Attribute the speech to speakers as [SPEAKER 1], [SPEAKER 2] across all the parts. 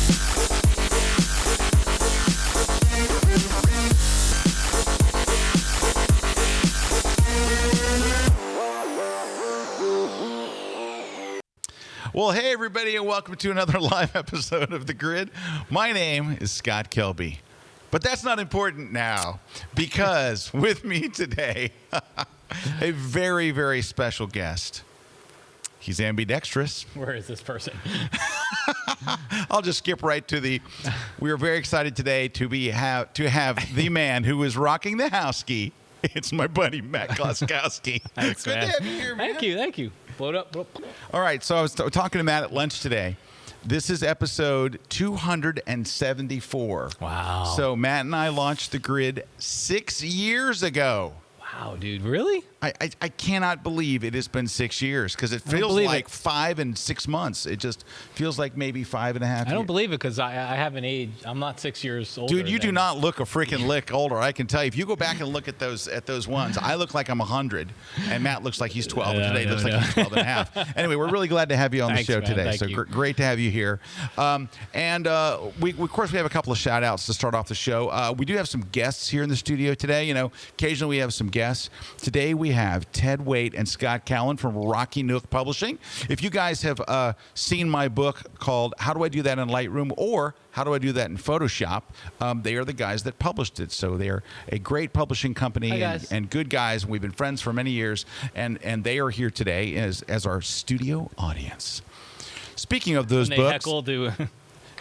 [SPEAKER 1] Well, hey, everybody, and welcome to another live episode of The Grid. My name is Scott Kelby, but that's not important now because with me today, a very, very special guest. He's ambidextrous.
[SPEAKER 2] Where is this person?
[SPEAKER 1] I'll just skip right to the. We are very excited today to have the man who is rocking the Houseski. It's my buddy Matt Kloskowski.
[SPEAKER 2] Thanks,
[SPEAKER 1] Good
[SPEAKER 2] man.
[SPEAKER 1] to have you here, man.
[SPEAKER 2] Thank you. Blow it up.
[SPEAKER 1] All right, so I was talking to Matt at lunch today. This is episode 274.
[SPEAKER 2] Wow.
[SPEAKER 1] So Matt and I launched The Grid 6 years ago.
[SPEAKER 2] Wow, dude. Really?
[SPEAKER 1] I cannot believe it has been 6 years because it feels like 5 and 6 months. It just feels like maybe 5.5 years.
[SPEAKER 2] I don't believe it because I haven't aged. I'm not 6 years older.
[SPEAKER 1] Dude, you do not look a freaking lick older. I can tell you. If you go back and look at those ones, I look like I'm 100, and Matt looks like he's 12. And today looks like he's 12 and a half. Anyway, we're really glad to have you on the show today.
[SPEAKER 2] Thank you.
[SPEAKER 1] Great to have you here. We of course we have a couple of shout outs to start off the show. We do have some guests here in the studio today. You know, occasionally we have some guests. Today we have Ted Waite and Scott Callan from Rockin Publishing. If you guys have seen my book called How Do I Do That in Lightroom or How Do I Do That in Photoshop, they are the guys that published it. So they're a great publishing company and good guys. We've been friends for many years, and they are here today as our studio audience. Speaking of those books,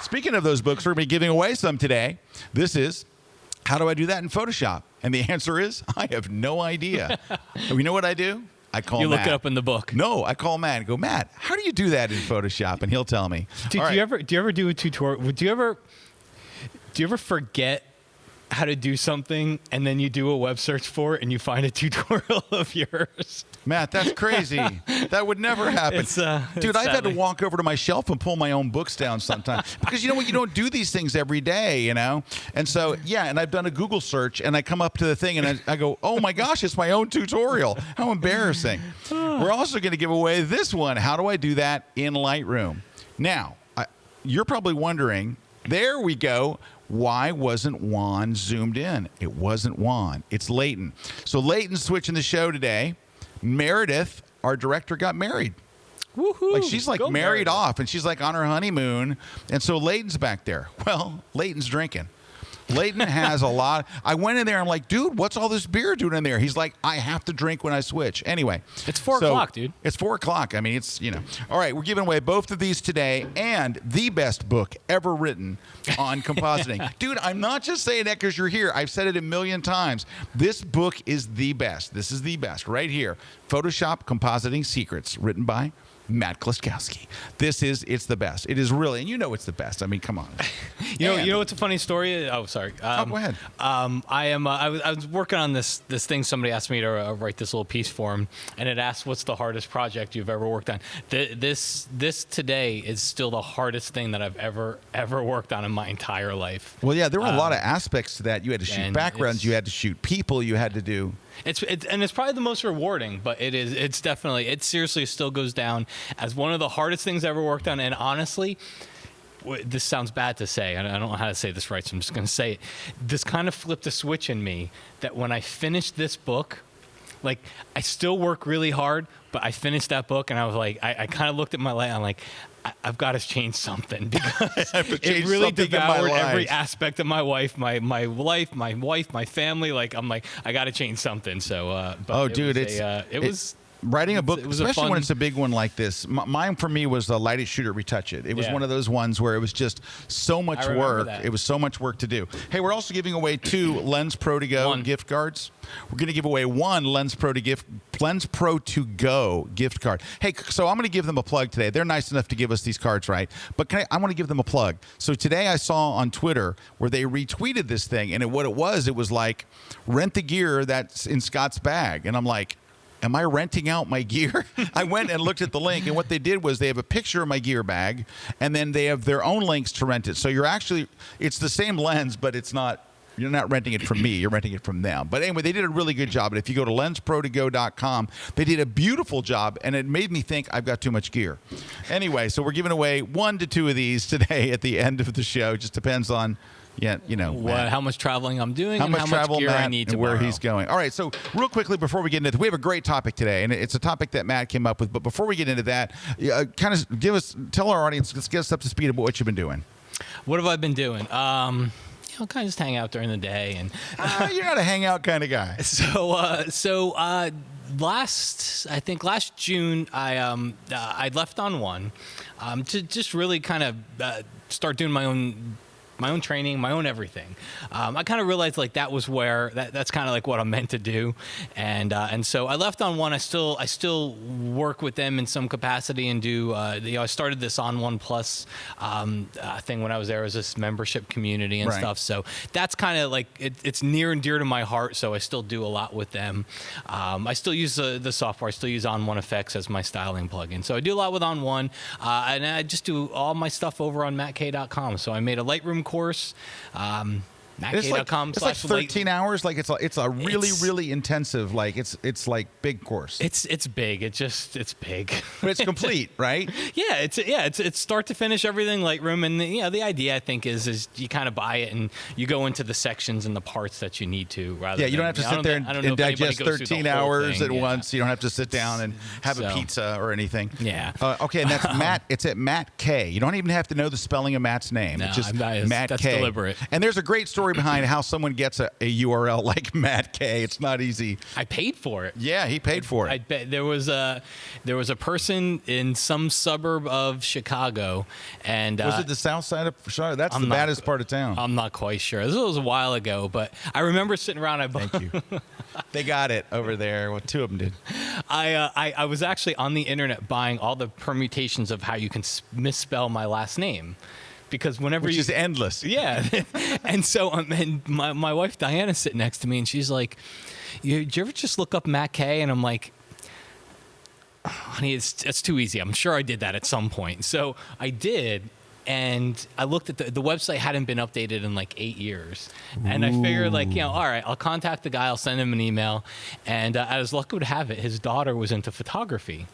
[SPEAKER 1] speaking of those books, we're going to be giving away some today. This is How Do I Do That in Photoshop? And the answer is, I have no idea. You know what I do? I call Matt.
[SPEAKER 2] You look it up in the book.
[SPEAKER 1] No, I call Matt and go, Matt, how do you do that in Photoshop? And he'll tell me.
[SPEAKER 2] Do you ever do a tutorial? Do you ever forget how to do something and then you do a web search for it and you find a tutorial of yours?
[SPEAKER 1] Matt, that's crazy. That would never happen. Dude, I've had to walk over to my shelf and pull my own books down sometimes because you know what? You don't do these things every day, you know? And so, yeah, and I've done a Google search and I come up to the thing and I go, oh my gosh, it's my own tutorial. How embarrassing. We're also going to give away this one. How do I do that in Lightroom? Now, you're probably wondering, there we go. Why wasn't Juan zoomed in? It wasn't Juan. It's Leighton. So Leighton's switching the show today. Meredith, our director, got married.
[SPEAKER 2] Woohoo!
[SPEAKER 1] Like she's like married off, and she's like on her honeymoon. And so Leighton's back there. Well, Leighton's drinking. Leighton has a lot. I went in there. I'm like, dude, what's all this beer doing in there? He's like, I have to drink when I switch. Anyway,
[SPEAKER 2] it's 4 o'clock, dude.
[SPEAKER 1] It's 4 o'clock. I mean, it's, you know. All right, we're giving away both of these today and the best book ever written on compositing. Dude, I'm not just saying that because you're here. I've said it a million times. This book is the best. This is the best right here. Photoshop Compositing Secrets, written by Matt Kloskowski. It's the best. It is really, and you know it's the best. I mean, come on.
[SPEAKER 2] You know what's a funny story? Oh, sorry.
[SPEAKER 1] Go ahead.
[SPEAKER 2] I was working on this thing. Somebody asked me to write this little piece for him, and it asked, "What's the hardest project you've ever worked on?" This today is still the hardest thing that I've ever worked on in my entire life.
[SPEAKER 1] Well, yeah, there were a lot of aspects to that. You had to shoot backgrounds. You had to shoot people. You had to do.
[SPEAKER 2] It's probably the most rewarding, but it seriously still goes down as one of the hardest things I ever worked on. And honestly, this sounds bad to say. I don't know how to say this right, so I'm just going to say it. This kind of flipped a switch in me that when I finished this book, like I still work really hard, but I finished that book and I was like, I kind of looked at my life. I'm like, I've got to change something because it really devoured every aspect of my life, my wife, my family. Like I'm like, I got to change something. So, it was. Writing a book, especially when it's a big one like this. Mine for me was the Light It, Shoot It, Retouch It. It was one of those ones where it was just so much work. It was so much work to do. Hey, we're also giving away 2 Lens Pro to Go gift cards. We're going to give away 1 Lens Pro to Go gift card. Hey, so I'm going to give them a plug today. They're nice enough to give us these cards, right? But I want to give them a plug. So today I saw on Twitter where they retweeted this thing, and it was like, rent the gear that's in Scott's bag. And I'm like, am I renting out my gear? I went and looked at the link, and what they did was they have a picture of my gear bag, and then they have their own links to rent it. So it's the same lens, but it's not
[SPEAKER 1] You're not renting it from me. You're renting it from them. But anyway, they did a really good job. And if you go to lensprotogo.com, they did a beautiful job, and it made me think I've got too much gear. Anyway, so we're giving away 1 to 2 of these today at the end of the show. It just depends on,
[SPEAKER 2] how much traveling I'm doing,
[SPEAKER 1] how much travel
[SPEAKER 2] gear
[SPEAKER 1] Matt
[SPEAKER 2] I need to
[SPEAKER 1] and where
[SPEAKER 2] borrow.
[SPEAKER 1] he's going. All right, so real quickly before we get into it, we have a great topic today, and it's a topic that Matt came up with. But before we get into that, tell our audience, let's get us up to speed about what you've been doing.
[SPEAKER 2] What have I been doing? Kind of just hang out during the day, and
[SPEAKER 1] you're not a hangout kind of guy.
[SPEAKER 2] Last June, I left on one to just really kind of start doing my own training, my own everything. I kind of realized like that was where that's kind of like what I'm meant to do, and so I left on one. I still work with them in some capacity and do. I started this On One Plus thing when I was there as this membership community and stuff. So that's kind of like it's near and dear to my heart. So I still do a lot with them. I still use the software. I still use On One Effects as my styling plugin. So I do a lot with On One, and I just do all my stuff over on mattk.com. So I made a Lightroom course. mattk.com.
[SPEAKER 1] It's like 13 hours. Like it's a really intensive. Like it's like big course.
[SPEAKER 2] It's big. It's big.
[SPEAKER 1] But it's complete, right?
[SPEAKER 2] Yeah. It's start to finish everything Lightroom, and the idea I think is you kind of buy it and you go into the sections and the parts that you need to.
[SPEAKER 1] You don't have to sit there and digest 13 hours at once. You don't have to sit down and have a pizza or anything.
[SPEAKER 2] Yeah.
[SPEAKER 1] Okay, and that's Matt. It's at Matt K. You don't even have to know the spelling of Matt's name.
[SPEAKER 2] No,
[SPEAKER 1] it's just Matt
[SPEAKER 2] that's
[SPEAKER 1] K.
[SPEAKER 2] deliberate.
[SPEAKER 1] And there's a great story behind how someone gets a URL like Matt K. It's not easy.
[SPEAKER 2] I paid for it.
[SPEAKER 1] Yeah, he paid for it.
[SPEAKER 2] I bet there was a person in some suburb of Chicago, and
[SPEAKER 1] was it the south side of Chicago? That's the baddest part of town.
[SPEAKER 2] I'm not quite sure. This was a while ago, but I remember sitting around.
[SPEAKER 1] Thank you. They got it over there. Well, 2 of them did.
[SPEAKER 2] I was actually on the internet buying all the permutations of how you can misspell my last name. Because whenever
[SPEAKER 1] Which is endless.
[SPEAKER 2] Yeah. And so and my wife Diana's sitting next to me, and she's like, did you ever just look up Matt K? And I'm like, honey, it's too easy. I'm sure I did that at some point. So I did. And I looked at the website hadn't been updated in like 8 years. And I figured all right, I'll contact the guy. I'll send him an email. And as luck would have it, his daughter was into photography.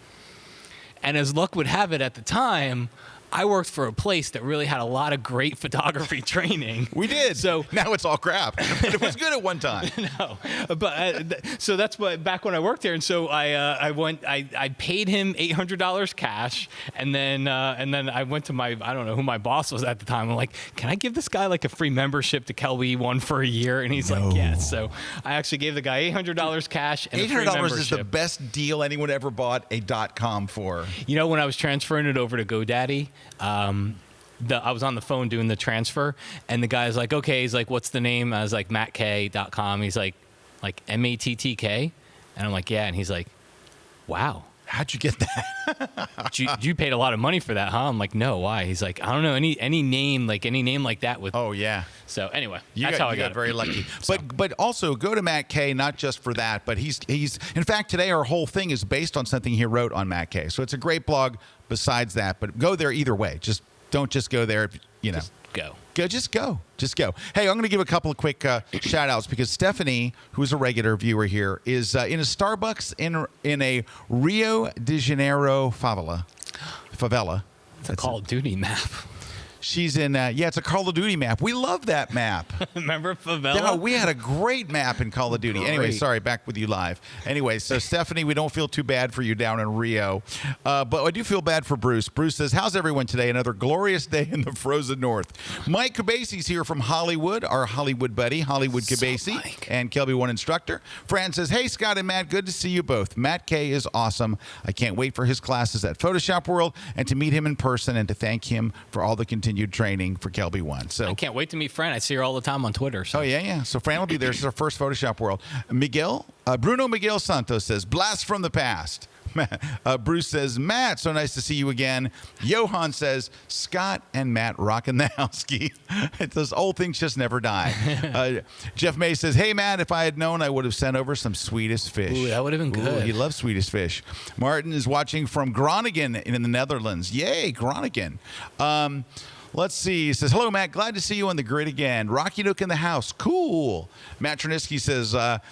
[SPEAKER 2] And as luck would have it at the time, I worked for a place that really had a lot of great photography training.
[SPEAKER 1] We did. So now it's all crap. But it was good at one time.
[SPEAKER 2] No, but so that's what back when I worked there, and so I paid him $800 cash, and then I went to I don't know who my boss was at the time. I'm like, can I give this guy like a free membership to Kelby One for a year? And he's like, yes. So I actually gave the guy $800 cash and
[SPEAKER 1] $800 is the best deal anyone ever bought a .com for.
[SPEAKER 2] When I was transferring it over to GoDaddy. I was on the phone doing the transfer, and the guy's like, okay, he's like, what's the name? I was like, mattk.com. He's like MATTK? And I'm like, yeah. And he's like, wow.
[SPEAKER 1] How'd you get that?
[SPEAKER 2] you paid a lot of money for that, huh? I'm like, no, why? He's like, I don't know, any name like that with.
[SPEAKER 1] Oh yeah.
[SPEAKER 2] So anyway,
[SPEAKER 1] that's how I got very lucky. But also go to Matt K, not just for that, but he's in fact today our whole thing is based on something he wrote on Matt K. So it's a great blog besides that, but go there either way. Just don't just go there,
[SPEAKER 2] Just go.
[SPEAKER 1] Just go. Hey, I'm going to give a couple of quick shout outs because Stephanie, who's a regular viewer here, is in a Starbucks in a Rio de Janeiro favela.
[SPEAKER 2] It's a Call of Duty map.
[SPEAKER 1] She's in, it's a Call of Duty map. We love that map.
[SPEAKER 2] Remember Favela?
[SPEAKER 1] Yeah, we had a great map in Call of Duty.
[SPEAKER 2] Great.
[SPEAKER 1] Anyway, sorry, back with you live. Anyway, so Stephanie, we don't feel too bad for you down in Rio. But I do feel bad for Bruce. Bruce says, how's everyone today? Another glorious day in the frozen north. Mike Cabasi's here from Hollywood, our Hollywood buddy, Hollywood Cabasi, and Kelby One instructor. Fran says, hey, Scott and Matt, good to see you both. Matt K is awesome. I can't wait for his classes at Photoshop World and to meet him in person and to thank him for all the continued training for Kelby One. So
[SPEAKER 2] I can't wait to meet Fran. I see her all the time on Twitter. So.
[SPEAKER 1] Oh, yeah. So Fran will be there. This is our first Photoshop World. Bruno Miguel Santos says, blast from the past. Bruce says, Matt, so nice to see you again. Johan says, Scott and Matt rocking the Houseski. Those old things just never die. Jeff May says, hey, Matt, if I had known, I would have sent over some Swedish fish.
[SPEAKER 2] Ooh, that would have been good.
[SPEAKER 1] He loves Swedish fish. Martin is watching from Groningen in the Netherlands. Yay, Groningen. Let's see. He says, hello, Matt. Glad to see you on the grid again. Rocky Nook in the house. Cool. Matt Chernisky says,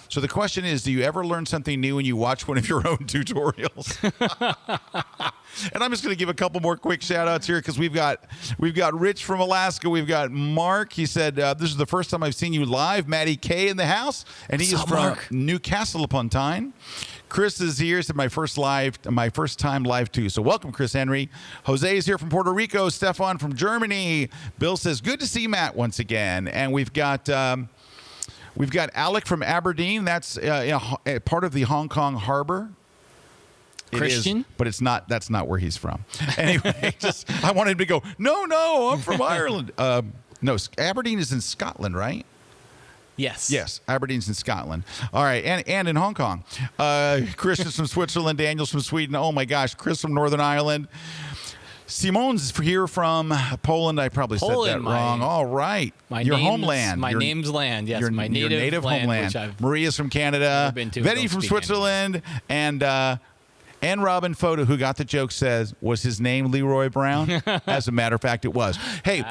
[SPEAKER 1] so the question is, do you ever learn something new when you watch one of your own tutorials? And I'm just going to give a couple more quick shout outs here because we've got Rich from Alaska. We've got Mark. He said, this is the first time I've seen you live. Matty K in the house. And he is from
[SPEAKER 2] Mark?
[SPEAKER 1] Newcastle upon Tyne. Chris is here. Said my first time live too. So welcome, Chris Henry. Jose is here from Puerto Rico. Stefan from Germany. Bill says good to see Matt once again. And we've got Alec from Aberdeen. That's part of the Hong Kong Harbor.
[SPEAKER 2] Christian,
[SPEAKER 1] is, but it's not. That's not where he's from. Anyway, I wanted him to go. No, I'm from Ireland. No, Aberdeen is in Scotland, right?
[SPEAKER 2] Yes,
[SPEAKER 1] Aberdeen's in Scotland. All right, and in Hong Kong. Chris is from Switzerland. Daniel's from Sweden. Oh my gosh, Chris from Northern Ireland. Simon's here from Poland. I probably said that wrong. All right, your homeland.
[SPEAKER 2] My name's land. Yes,
[SPEAKER 1] my native
[SPEAKER 2] homeland.
[SPEAKER 1] Maria's from Canada. Betty from Switzerland, and Robin Foto, who got the joke, says, was his name Leroy Brown? As a matter of fact, it was. Hey,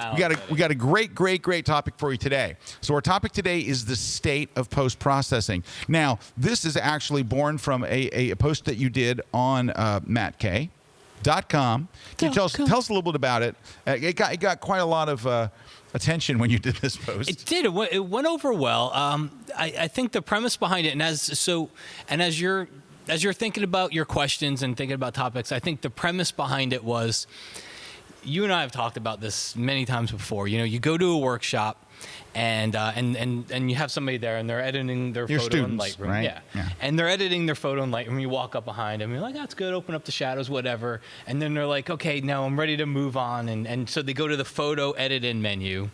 [SPEAKER 1] we got a great topic for you today. So our topic today is the state of post-processing. Now, this is actually born from a post that you did on mattkay.com. Can you tell us a little bit about it? It got quite a lot of attention when you did this post.
[SPEAKER 2] It did. It went over well. I think the premise behind it, as you're thinking about your questions and thinking about topics, I think the premise behind it was, you and I have talked about this many times before. You know, you go to a workshop and you have somebody there and they're editing their photo in Lightroom.
[SPEAKER 1] Right?
[SPEAKER 2] Yeah. And they're editing their photo in Lightroom. You walk up behind them, you're like, that's good, open up the shadows, whatever. And then they're like, okay, now I'm ready to move on. And so they go to the photo edit in menu,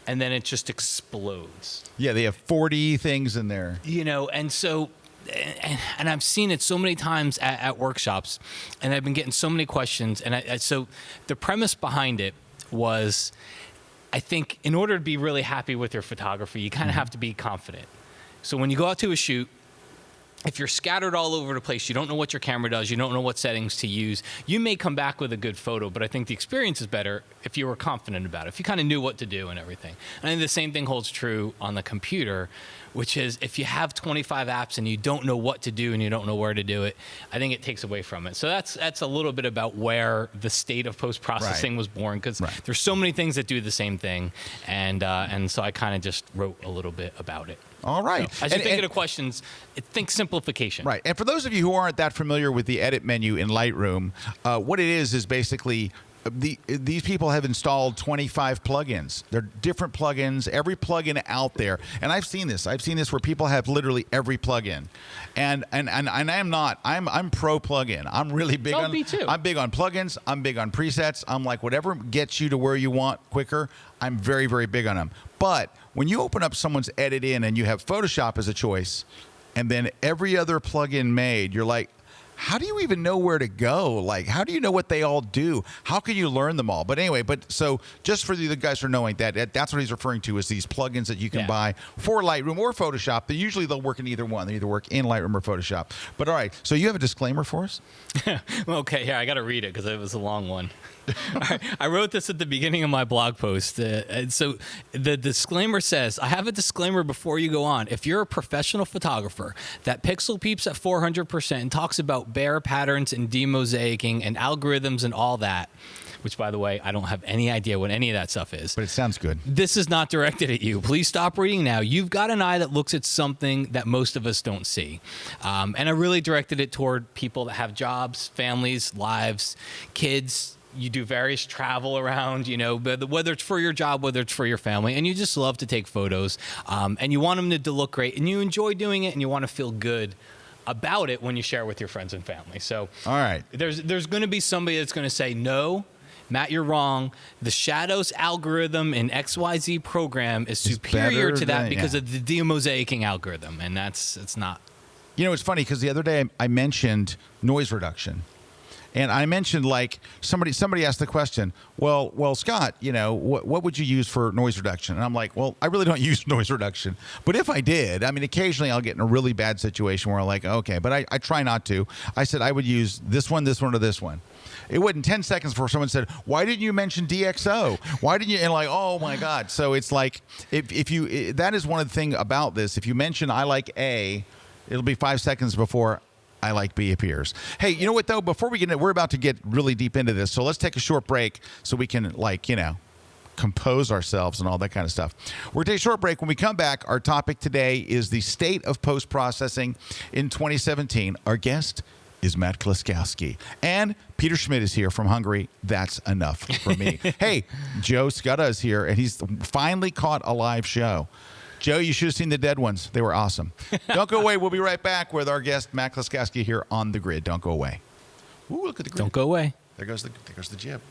[SPEAKER 2] and then it just explodes.
[SPEAKER 1] Yeah, they have 40 things in there.
[SPEAKER 2] You know, and so... And I've seen it so many times at workshops, and I've been getting so many questions. And so the premise behind it was, I think in order to be really happy with your photography, you kind of have to be confident. So when you go out to a shoot, if you're scattered all over the place, you don't know what your camera does, you don't know what settings to use, you may come back with a good photo, but I think the experience is better if you were confident about it, if you kind of knew what to do and everything. And I think the same thing holds true on the computer, which is if you have 25 apps and you don't know what to do and you don't know where to do it, I think it takes away from it. So that's a little bit about where the state of post-processing was born, because there's so many things that do the same thing, and so I kind of just wrote a little bit about it.
[SPEAKER 1] All right.
[SPEAKER 2] So, as you think of the questions, think simplification.
[SPEAKER 1] Right. And for those of you who aren't that familiar with the edit menu in Lightroom, what it is basically these people have installed 25 plugins. They're different plugins, every plugin out there. And I've seen this. Where people have literally every plugin. And I'm not. I'm pro plugin. I'm really big on.
[SPEAKER 2] Me too.
[SPEAKER 1] I'm big on plugins. I'm big on presets. I'm like, whatever gets you to where you want quicker, I'm very, very big on them. But when you open up someone's edit in and you have Photoshop as a choice, and then every other plugin made, you're like, how do you even know where to go? Like, how do you know what they all do? How can you learn them all? But anyway, so just for the guys who are knowing that's what he's referring to, is these plugins that you can buy for Lightroom or Photoshop. Usually they'll work in either one. They either work in Lightroom or Photoshop. But all right, so you have a disclaimer for us?
[SPEAKER 2] Okay, I got to read it because it was a long one. All right, I wrote this at the beginning of my blog post. And so the disclaimer says, I have a disclaimer before you go on. If you're a professional photographer that pixel peeps at 400% and talks about bare patterns and demosaicing and algorithms and all that, which, by the way, I don't have any idea what any of that stuff is.
[SPEAKER 1] But it sounds good.
[SPEAKER 2] This is not directed at you. Please stop reading now. You've got an eye that looks at something that most of us don't see. And I really directed it toward people that have jobs, families, lives, kids. You do various travel around, you know, whether it's for your job, whether it's for your family, and you just love to take photos, and you want them to look great, and you enjoy doing it, and you want to feel good about it when you share it with your friends and family. So,
[SPEAKER 1] all right,
[SPEAKER 2] there's going to be somebody that's going to say, no, Matt, you're wrong. The Shadows algorithm in XYZ program is superior to that because of the demosaicing algorithm, and it's not.
[SPEAKER 1] You know, it's funny because the other day I mentioned noise reduction. And I mentioned, like, somebody asked the question, well, Scott, you know, what would you use for noise reduction? And I'm like, well, I really don't use noise reduction. But if I did, I mean, occasionally I'll get in a really bad situation where I'm like, okay, but I try not to. I said I would use this one, or this one. It wasn't 10 seconds before someone said, "Why didn't you mention DxO? Why didn't you?" And like, oh my God. So it's like, if you, that is one of the things about this. If you mention I like A, it'll be 5 seconds before I like B appears. Hey, you know what though? Before we get in, we're about to get really deep into this. So let's take a short break so we can, like, compose ourselves and all that kind of stuff. We're going to take a short break. When we come back, our topic today is the state of post-processing in 2017. Our guest is Matt Kloskowski. And Peter Schmidt is here from Hungary. That's enough for me. Hey, Joe Scudda is here, and he's finally caught a live show. Joe, you should have seen the dead ones. They were awesome. Don't go away. We'll be right back with our guest, Matt Kloskowski, here on the grid. Don't go away. Ooh, look at the grid.
[SPEAKER 2] Don't go away.
[SPEAKER 1] There goes the jib.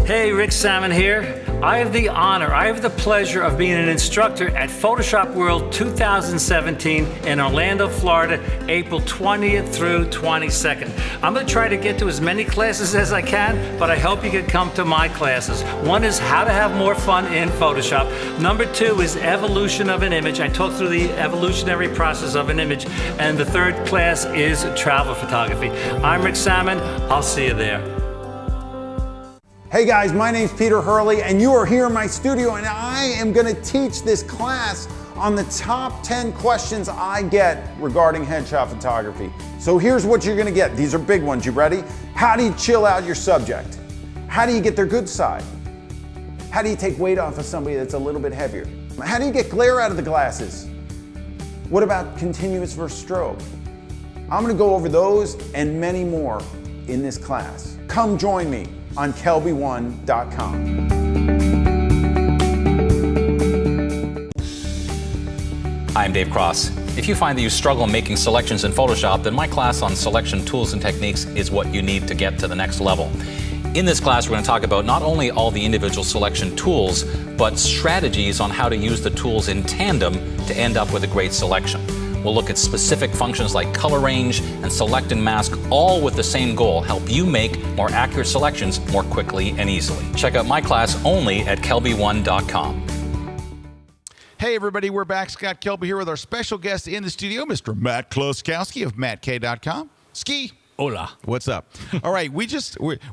[SPEAKER 3] Hey, Rick Salmon here. I have the pleasure of being an instructor at Photoshop World 2017 in Orlando, Florida, April 20th through 22nd. I'm going to try to get to as many classes as I can, but I hope you can come to my classes. One is how to have more fun in Photoshop. Number 2 is evolution of an image. I talk through the evolutionary process of an image. And the third class is travel photography. I'm Rick Salmon. I'll see you there.
[SPEAKER 4] Hey guys, my name's Peter Hurley and you are here in my studio and I am going to teach this class on the top 10 questions I get regarding headshot photography. So here's what you're going to get. These are big ones. You ready? How do you chill out your subject? How do you get their good side? How do you take weight off of somebody that's a little bit heavier? How do you get glare out of the glasses? What about continuous versus strobe? I'm going to go over those and many more in this class. Come join me on kelby1.com.
[SPEAKER 5] I'm Dave Cross. If you find that you struggle making selections in Photoshop, then my class on selection tools and techniques is what you need to get to the next level. In this class, we're going to talk about not only all the individual selection tools, but strategies on how to use the tools in tandem to end up with a great selection. We'll look at specific functions like color range and select and mask, all with the same goal: help you make more accurate selections more quickly and easily. Check out my class only at kelby1.com.
[SPEAKER 1] Hey everybody, we're back. Scott Kelby here with our special guest in the studio, Mr. Matt Kloskowski of matk.com. Ski.
[SPEAKER 2] Hola.
[SPEAKER 1] What's up? All right, we're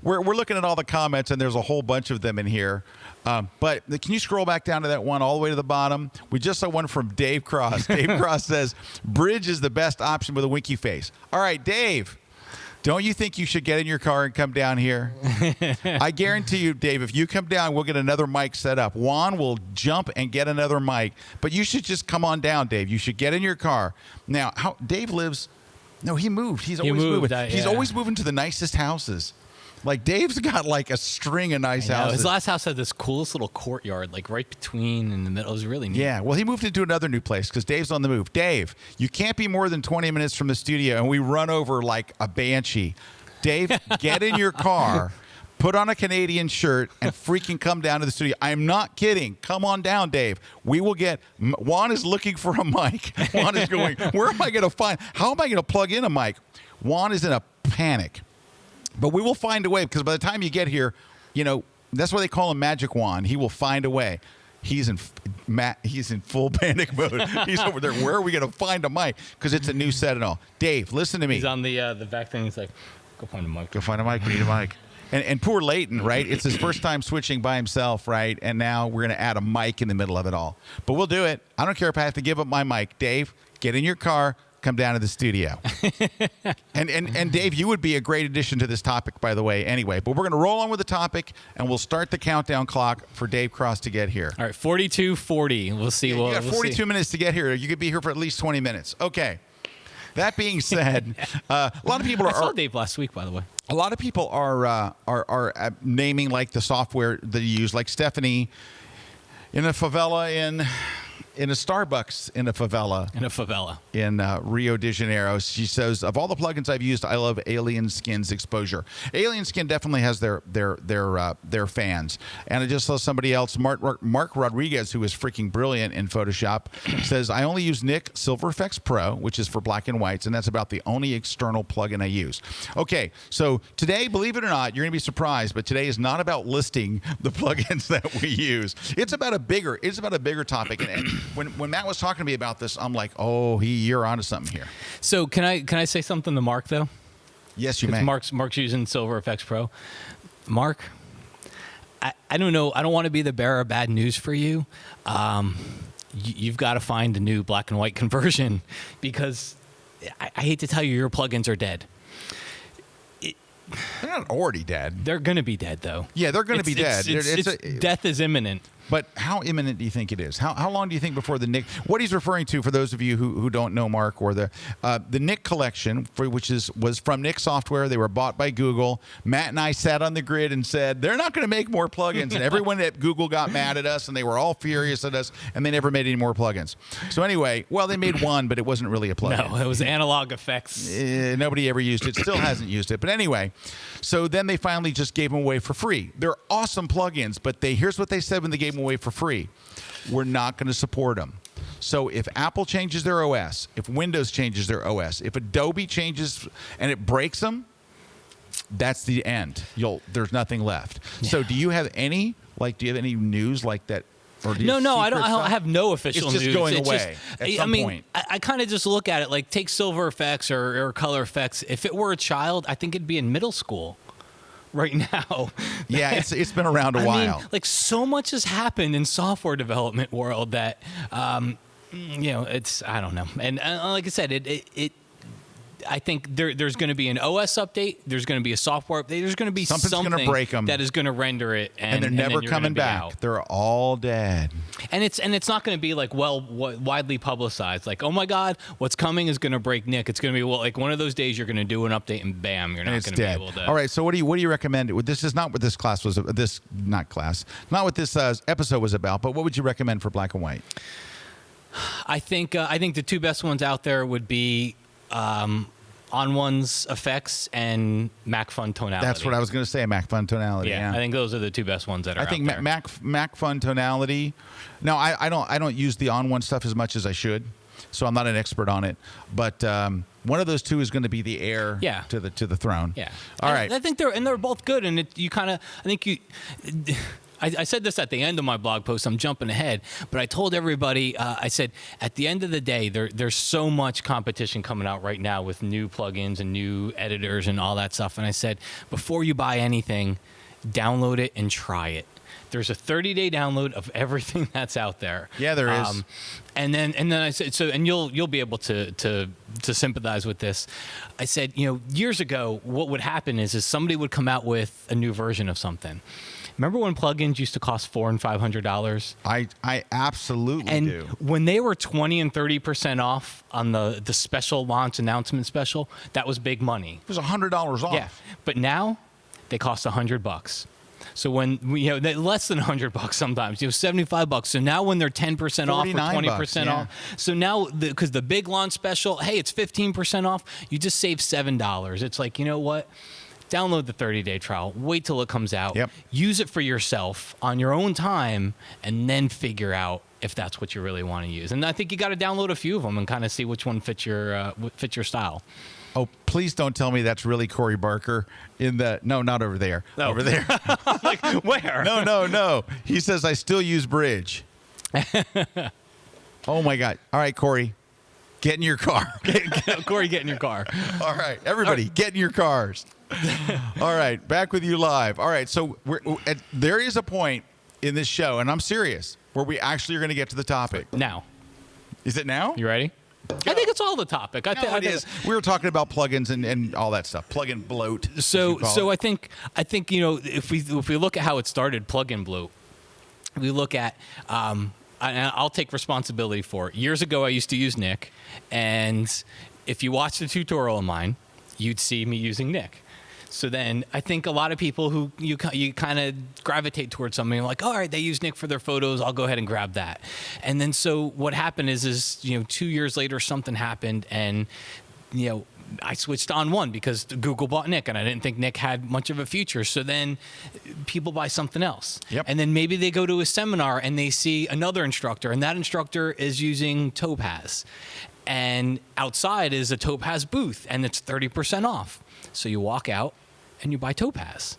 [SPEAKER 1] looking at all the comments, and there's a whole bunch of them in here. But can you scroll back down to that one all the way to the bottom? We just saw one from Dave Cross. Dave Cross says, bridge is the best option with a winky face. All right, Dave, don't you think you should get in your car and come down here? I guarantee you, Dave, if you come down, we'll get another mic set up. Juan will jump and get another mic. But you should just come on down, Dave. You should get in your car. Now, how Dave lives... No, he moved. He's always moving. He's always moving to the nicest houses. Like, Dave's got like a string of nice houses.
[SPEAKER 2] His last house had this coolest little courtyard, like right between in the middle. It was really neat.
[SPEAKER 1] Yeah, well, he moved into another new place because Dave's on the move. Dave, you can't be more than 20 minutes from the studio, and we run over like a banshee. Dave, get in your car, put on a Canadian shirt, and freaking come down to the studio. I'm not kidding. Come on down, Dave. We will get... Juan is looking for a mic. Juan is going, where am I going to find... How am I going to plug in a mic? Juan is in a panic. But we will find a way, because by the time you get here, that's why they call him Magic Juan. He will find a way. He's in full panic mode. He's over there. Where are we going to find a mic? Because it's a new set and all. Dave, listen to me.
[SPEAKER 2] He's on the back thing. He's like, go find a mic.
[SPEAKER 1] Go find a mic. We need a mic. And poor Leighton, right? It's his first time switching by himself, right? And now we're going to add a mic in the middle of it all. But we'll do it. I don't care if I have to give up my mic. Dave, get in your car. Come down to the studio. and Dave, you would be a great addition to this topic, by the way, anyway. But we're going to roll on with the topic, and we'll start the countdown clock for Dave Cross to get here.
[SPEAKER 2] All right, 42:40. We'll see.
[SPEAKER 1] You got 42 minutes to get here. You could be here for at least 20 minutes. Okay. That being said, a lot of people
[SPEAKER 2] I saw Dave last week, by the way.
[SPEAKER 1] A lot of people are naming like the software that you use, like Stephanie in a favela in a Starbucks in a favela. In Rio de Janeiro. She says, of all the plugins I've used, I love Alien Skin's exposure. Alien Skin definitely has their fans. And I just saw somebody else, Mark Rodriguez, who is freaking brilliant in Photoshop, says, I only use Nik Silver Effects Pro, which is for black and whites, and that's about the only external plugin I use. Okay, so today, believe it or not, you're going to be surprised, but today is not about listing the plugins that we use. It's about a bigger topic. And when Matt was talking to me about this, I'm like, oh, you're onto something here.
[SPEAKER 2] So can I say something to Mark, though?
[SPEAKER 1] Yes, you may.
[SPEAKER 2] Mark's using Silver FX Pro. Mark, I don't know. I don't want to be the bearer of bad news for you. You've got to find a new black and white conversion because I hate to tell you, your plugins are dead.
[SPEAKER 1] They're not already dead.
[SPEAKER 2] They're going to be dead, though.
[SPEAKER 1] Yeah, they're going to be dead.
[SPEAKER 2] Death is imminent.
[SPEAKER 1] But how imminent do you think it is? How long do you think before the Nick? What he's referring to, for those of you who don't know Mark, or the Nick collection, which was from Nick Software. They were bought by Google. Matt and I sat on the grid and said they're not going to make more plugins, and everyone at Google got mad at us, and they were all furious at us, and they never made any more plugins. So anyway, well, they made one, but it wasn't really a plugin.
[SPEAKER 2] No, it was Analog Effects.
[SPEAKER 1] Nobody ever used it. Still hasn't used it. But anyway, so then they finally just gave them away for free. They're awesome plugins, but here's what they said when they gave them away for free. We're not going to support them. So if Apple changes their OS, if Windows changes their OS, if Adobe changes and it breaks them, that's the end. There's nothing left. Yeah. So do you have any news like that?
[SPEAKER 2] No, I don't have no official news.
[SPEAKER 1] It's just going away at some point.
[SPEAKER 2] I kind of just look at it like, take Silver Effects or Color Effects. If it were a child, I think it'd be in middle school right now.
[SPEAKER 1] Yeah, it's been around a while.
[SPEAKER 2] Like, so much has happened in software development world that, it's, I don't know. And like I said, I think there's going to be an OS update. There's going to be a software update. There's going to be something
[SPEAKER 1] going to break them
[SPEAKER 2] that is going to render it,
[SPEAKER 1] and they're never coming back.
[SPEAKER 2] Out.
[SPEAKER 1] They're all dead.
[SPEAKER 2] And it's not going to be like widely publicized. Like, oh my God, what's coming is going to break Nick. It's going to be like one of those days you're going to do an update and bam, you're not going to be able to.
[SPEAKER 1] All right. So what do you recommend? This is not what this class was. Not what this episode was about. But what would you recommend for black and white?
[SPEAKER 2] I think the two best ones out there would be On1's effects and Mac Fun tonality.
[SPEAKER 1] That's what I was going to say, Mac Fun tonality. Yeah,
[SPEAKER 2] I think those are the two best ones that are out there.
[SPEAKER 1] I think Mac Fun tonality. No, I don't use the On1 stuff as much as I should, so I'm not an expert on it. But one of those two is going to be the heir to the throne.
[SPEAKER 2] Yeah.
[SPEAKER 1] All right.
[SPEAKER 2] I think they're both good, and I said this at the end of my blog post. I'm jumping ahead, but I told everybody, I said, at the end of the day, there's so much competition coming out right now with new plugins and new editors and all that stuff. And I said, before you buy anything, download it and try it. There's a 30-day download of everything that's out there.
[SPEAKER 1] Yeah, there is.
[SPEAKER 2] And then I said, and you'll be able to sympathize with this. I said, years ago, what would happen is somebody would come out with a new version of something. Remember when plugins used to cost $400 and $500?
[SPEAKER 1] I absolutely do.
[SPEAKER 2] And when they were 20 and 30% off on the special launch announcement special, that was big money.
[SPEAKER 1] It was $100 off.
[SPEAKER 2] Yeah, but now they cost $100. So when less than $100 sometimes, $75. So now when they're 10% off or 20% off, so now because the big launch special, hey, it's 15% off, you just save $7. It's like, you know what? Download the 30-day trial. Wait till it comes out.
[SPEAKER 1] Yep.
[SPEAKER 2] Use it for yourself on your own time, and then figure out if that's what you really want to use. And I think you got to download a few of them and kind of see which one fits your style.
[SPEAKER 1] Oh, please don't tell me that's really Corey Barker no, not over there.
[SPEAKER 2] Oh.
[SPEAKER 1] Over there.
[SPEAKER 2] Like, where?
[SPEAKER 1] No. He says, I still use Bridge. Oh, my God. All right, Corey. Get in your car.
[SPEAKER 2] Corey, get in your car.
[SPEAKER 1] All right. Everybody, get in your cars. All right. Back with you live. All right. So there is a point in this show, and I'm serious, where we actually are going to get to the topic.
[SPEAKER 2] Now.
[SPEAKER 1] Is it now?
[SPEAKER 2] You ready? Go. I think it's all the topic. I think
[SPEAKER 1] it is. We were talking about plugins and all that stuff. Plugin bloat.
[SPEAKER 2] So I think if we look at how it started, plugin bloat, we look at and I'll take responsibility for it. Years ago, I used to use Nick, and if you watched a tutorial of mine, you'd see me using Nick. So then I think a lot of people who you kind of gravitate towards something like, all right, they use Nick for their photos, I'll go ahead and grab that. And then so what happened is 2 years later, something happened, and I switched to On1 because Google bought Nick, and I didn't think Nick had much of a future. So then people buy something else.
[SPEAKER 1] Yep.
[SPEAKER 2] And then maybe they go to a seminar and they see another instructor, and that instructor is using Topaz. And outside is a Topaz booth, and it's 30% off. So you walk out and you buy Topaz.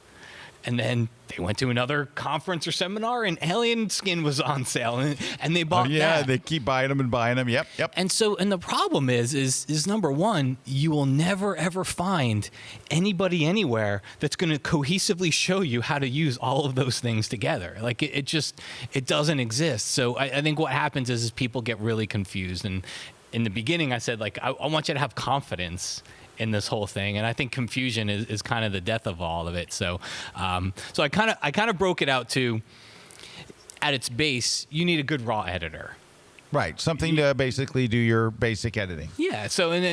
[SPEAKER 2] And then they went to another conference or seminar, and alien skin was on sale, and they bought that.
[SPEAKER 1] They keep buying them and buying them. Yep.
[SPEAKER 2] And the problem is number one, you will never ever find anybody anywhere that's going to cohesively show you how to use all of those things together. Like it doesn't exist. So I think what happens is people get really confused. And in the beginning, I said, like, I want you to have confidence in this whole thing, and I think confusion is kind of the death of all of it. So I kind of broke it out to, at its base, you need a good raw editor.
[SPEAKER 1] Right, something to basically do your basic editing.
[SPEAKER 2] Yeah. So and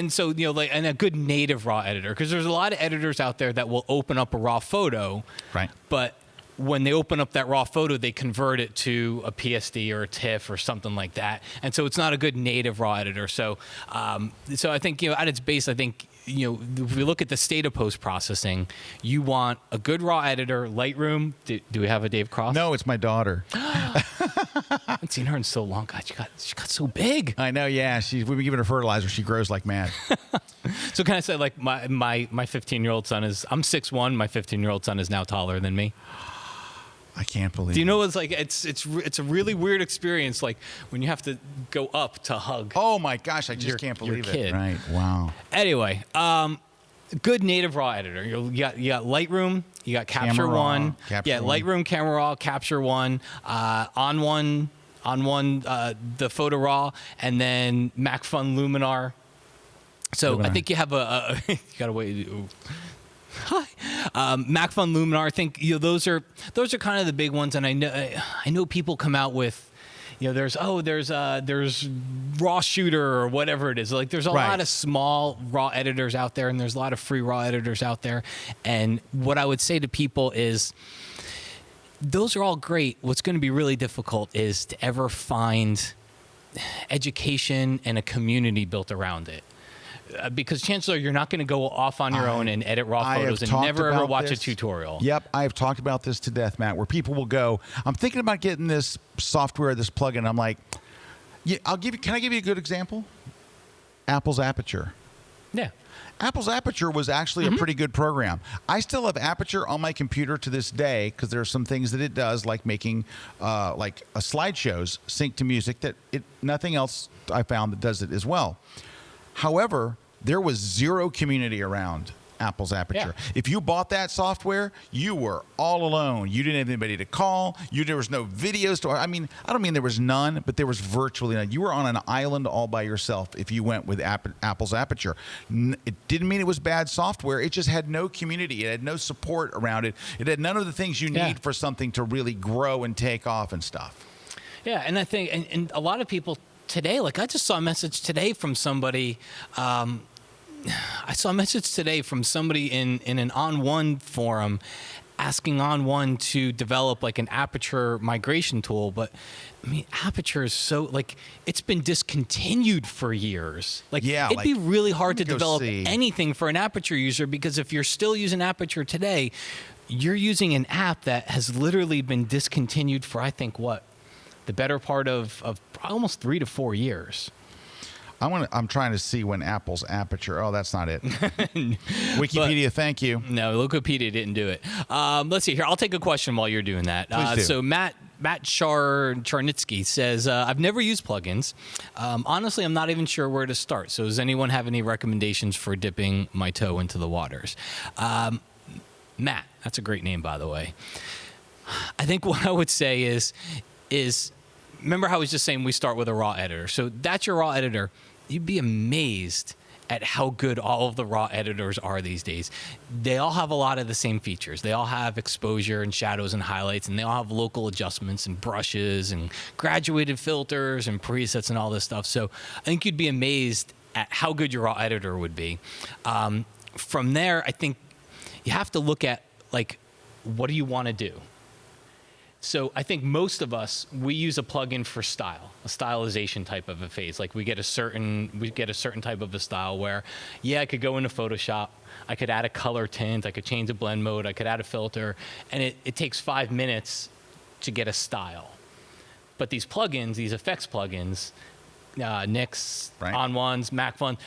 [SPEAKER 2] a good native raw editor, because there's a lot of editors out there that will open up a raw photo,
[SPEAKER 1] right?
[SPEAKER 2] But when they open up that raw photo, they convert it to a PSD or a TIFF or something like that, and so it's not a good native raw editor. So I think at its base, I think. If we look at the state of post-processing, you want a good raw editor. Lightroom. Do we have a Dave Cross?
[SPEAKER 1] No, it's my daughter.
[SPEAKER 2] I haven't seen her in so long. God, she got so big.
[SPEAKER 1] I know. Yeah, we've been giving her fertilizer. She grows like mad.
[SPEAKER 2] So can I say, like, my 15-year-old son is? I'm 6'1". My 15-year-old son is now taller than me.
[SPEAKER 1] I can't believe.
[SPEAKER 2] Do you know it's like it's a really weird experience, like when you have to go up to hug.
[SPEAKER 1] Oh my gosh, I just can't believe
[SPEAKER 2] your kid.
[SPEAKER 1] it. Right. Wow.
[SPEAKER 2] Anyway, good native raw editor. You got Lightroom, you got Capture One. Lightroom, Camera Raw, Capture One, on one the Photo Raw, and then MacFun Luminar. So I think you have you gotta wait. Hi, MacFun Luminar. I think those are kind of the big ones, and I know people come out with, there's Raw Shooter or whatever it is. Like there's a lot of small raw editors out there, and there's a lot of free raw editors out there. And what I would say to people is, those are all great. What's going to be really difficult is to ever find education and a community built around it. Because chances are you're not going to go off on your own and edit raw photos and never ever watch a tutorial.
[SPEAKER 1] Yep, I have talked about this to death, Matt, where people will go, I'm thinking about getting this software, this plugin. I'm like, can I give you a good example? Apple's Aperture.
[SPEAKER 2] Yeah.
[SPEAKER 1] Apple's Aperture was actually a pretty good program. I still have Aperture on my computer to this day because there are some things that it does, like making slideshows sync to music that nothing else I found that does it as well. However, there was zero community around Apple's Aperture. Yeah. If you bought that software, you were all alone. You didn't have anybody to call. There was no videos to. I don't mean there was none, but there was virtually none. You were on an island all by yourself if you went with Apple's Aperture. It didn't mean it was bad software. It just had no community. It had no support around it. It had none of the things you need for something to really grow and take off and stuff.
[SPEAKER 2] Yeah, and I think, and a lot of people today, like I just saw a message today from somebody. I saw a message today from somebody in an On1 forum asking On1 to develop like an Aperture migration tool. But I mean, Aperture is so, like, it's been discontinued for years. Like, it'd be really hard to develop anything for an Aperture user, because if you're still using Aperture today, you're using an app that has literally been discontinued for, I think, the better part of almost 3 to 4 years.
[SPEAKER 1] I'm trying to see when Apple's Aperture. Oh, that's not it. Wikipedia, thank you.
[SPEAKER 2] No, Wikipedia didn't do it. Let's see here. I'll take a question while you're doing that.
[SPEAKER 1] Please do.
[SPEAKER 2] So Matt Charnitsky says, I've never used plugins. Honestly, I'm not even sure where to start. So does anyone have any recommendations for dipping my toe into the waters? Matt, that's a great name, by the way. I think what I would say is remember how I was just saying we start with a raw editor. So that's your raw editor. You'd be amazed at how good all of the raw editors are these days. They all have a lot of the same features. They all have exposure and shadows and highlights, and they all have local adjustments and brushes and graduated filters and presets and all this stuff. So I think you'd be amazed at how good your raw editor would be. From there, I think you have to look at, like, what do you want to do? So I think most of us, we use a plugin for style, a stylization type of a phase. Like we get a certain type of a style where, I could go into Photoshop, I could add a color tint, I could change the blend mode, I could add a filter, and it takes 5 minutes to get a style. But these plugins, these effects plugins, Nix, On1s, MacFun,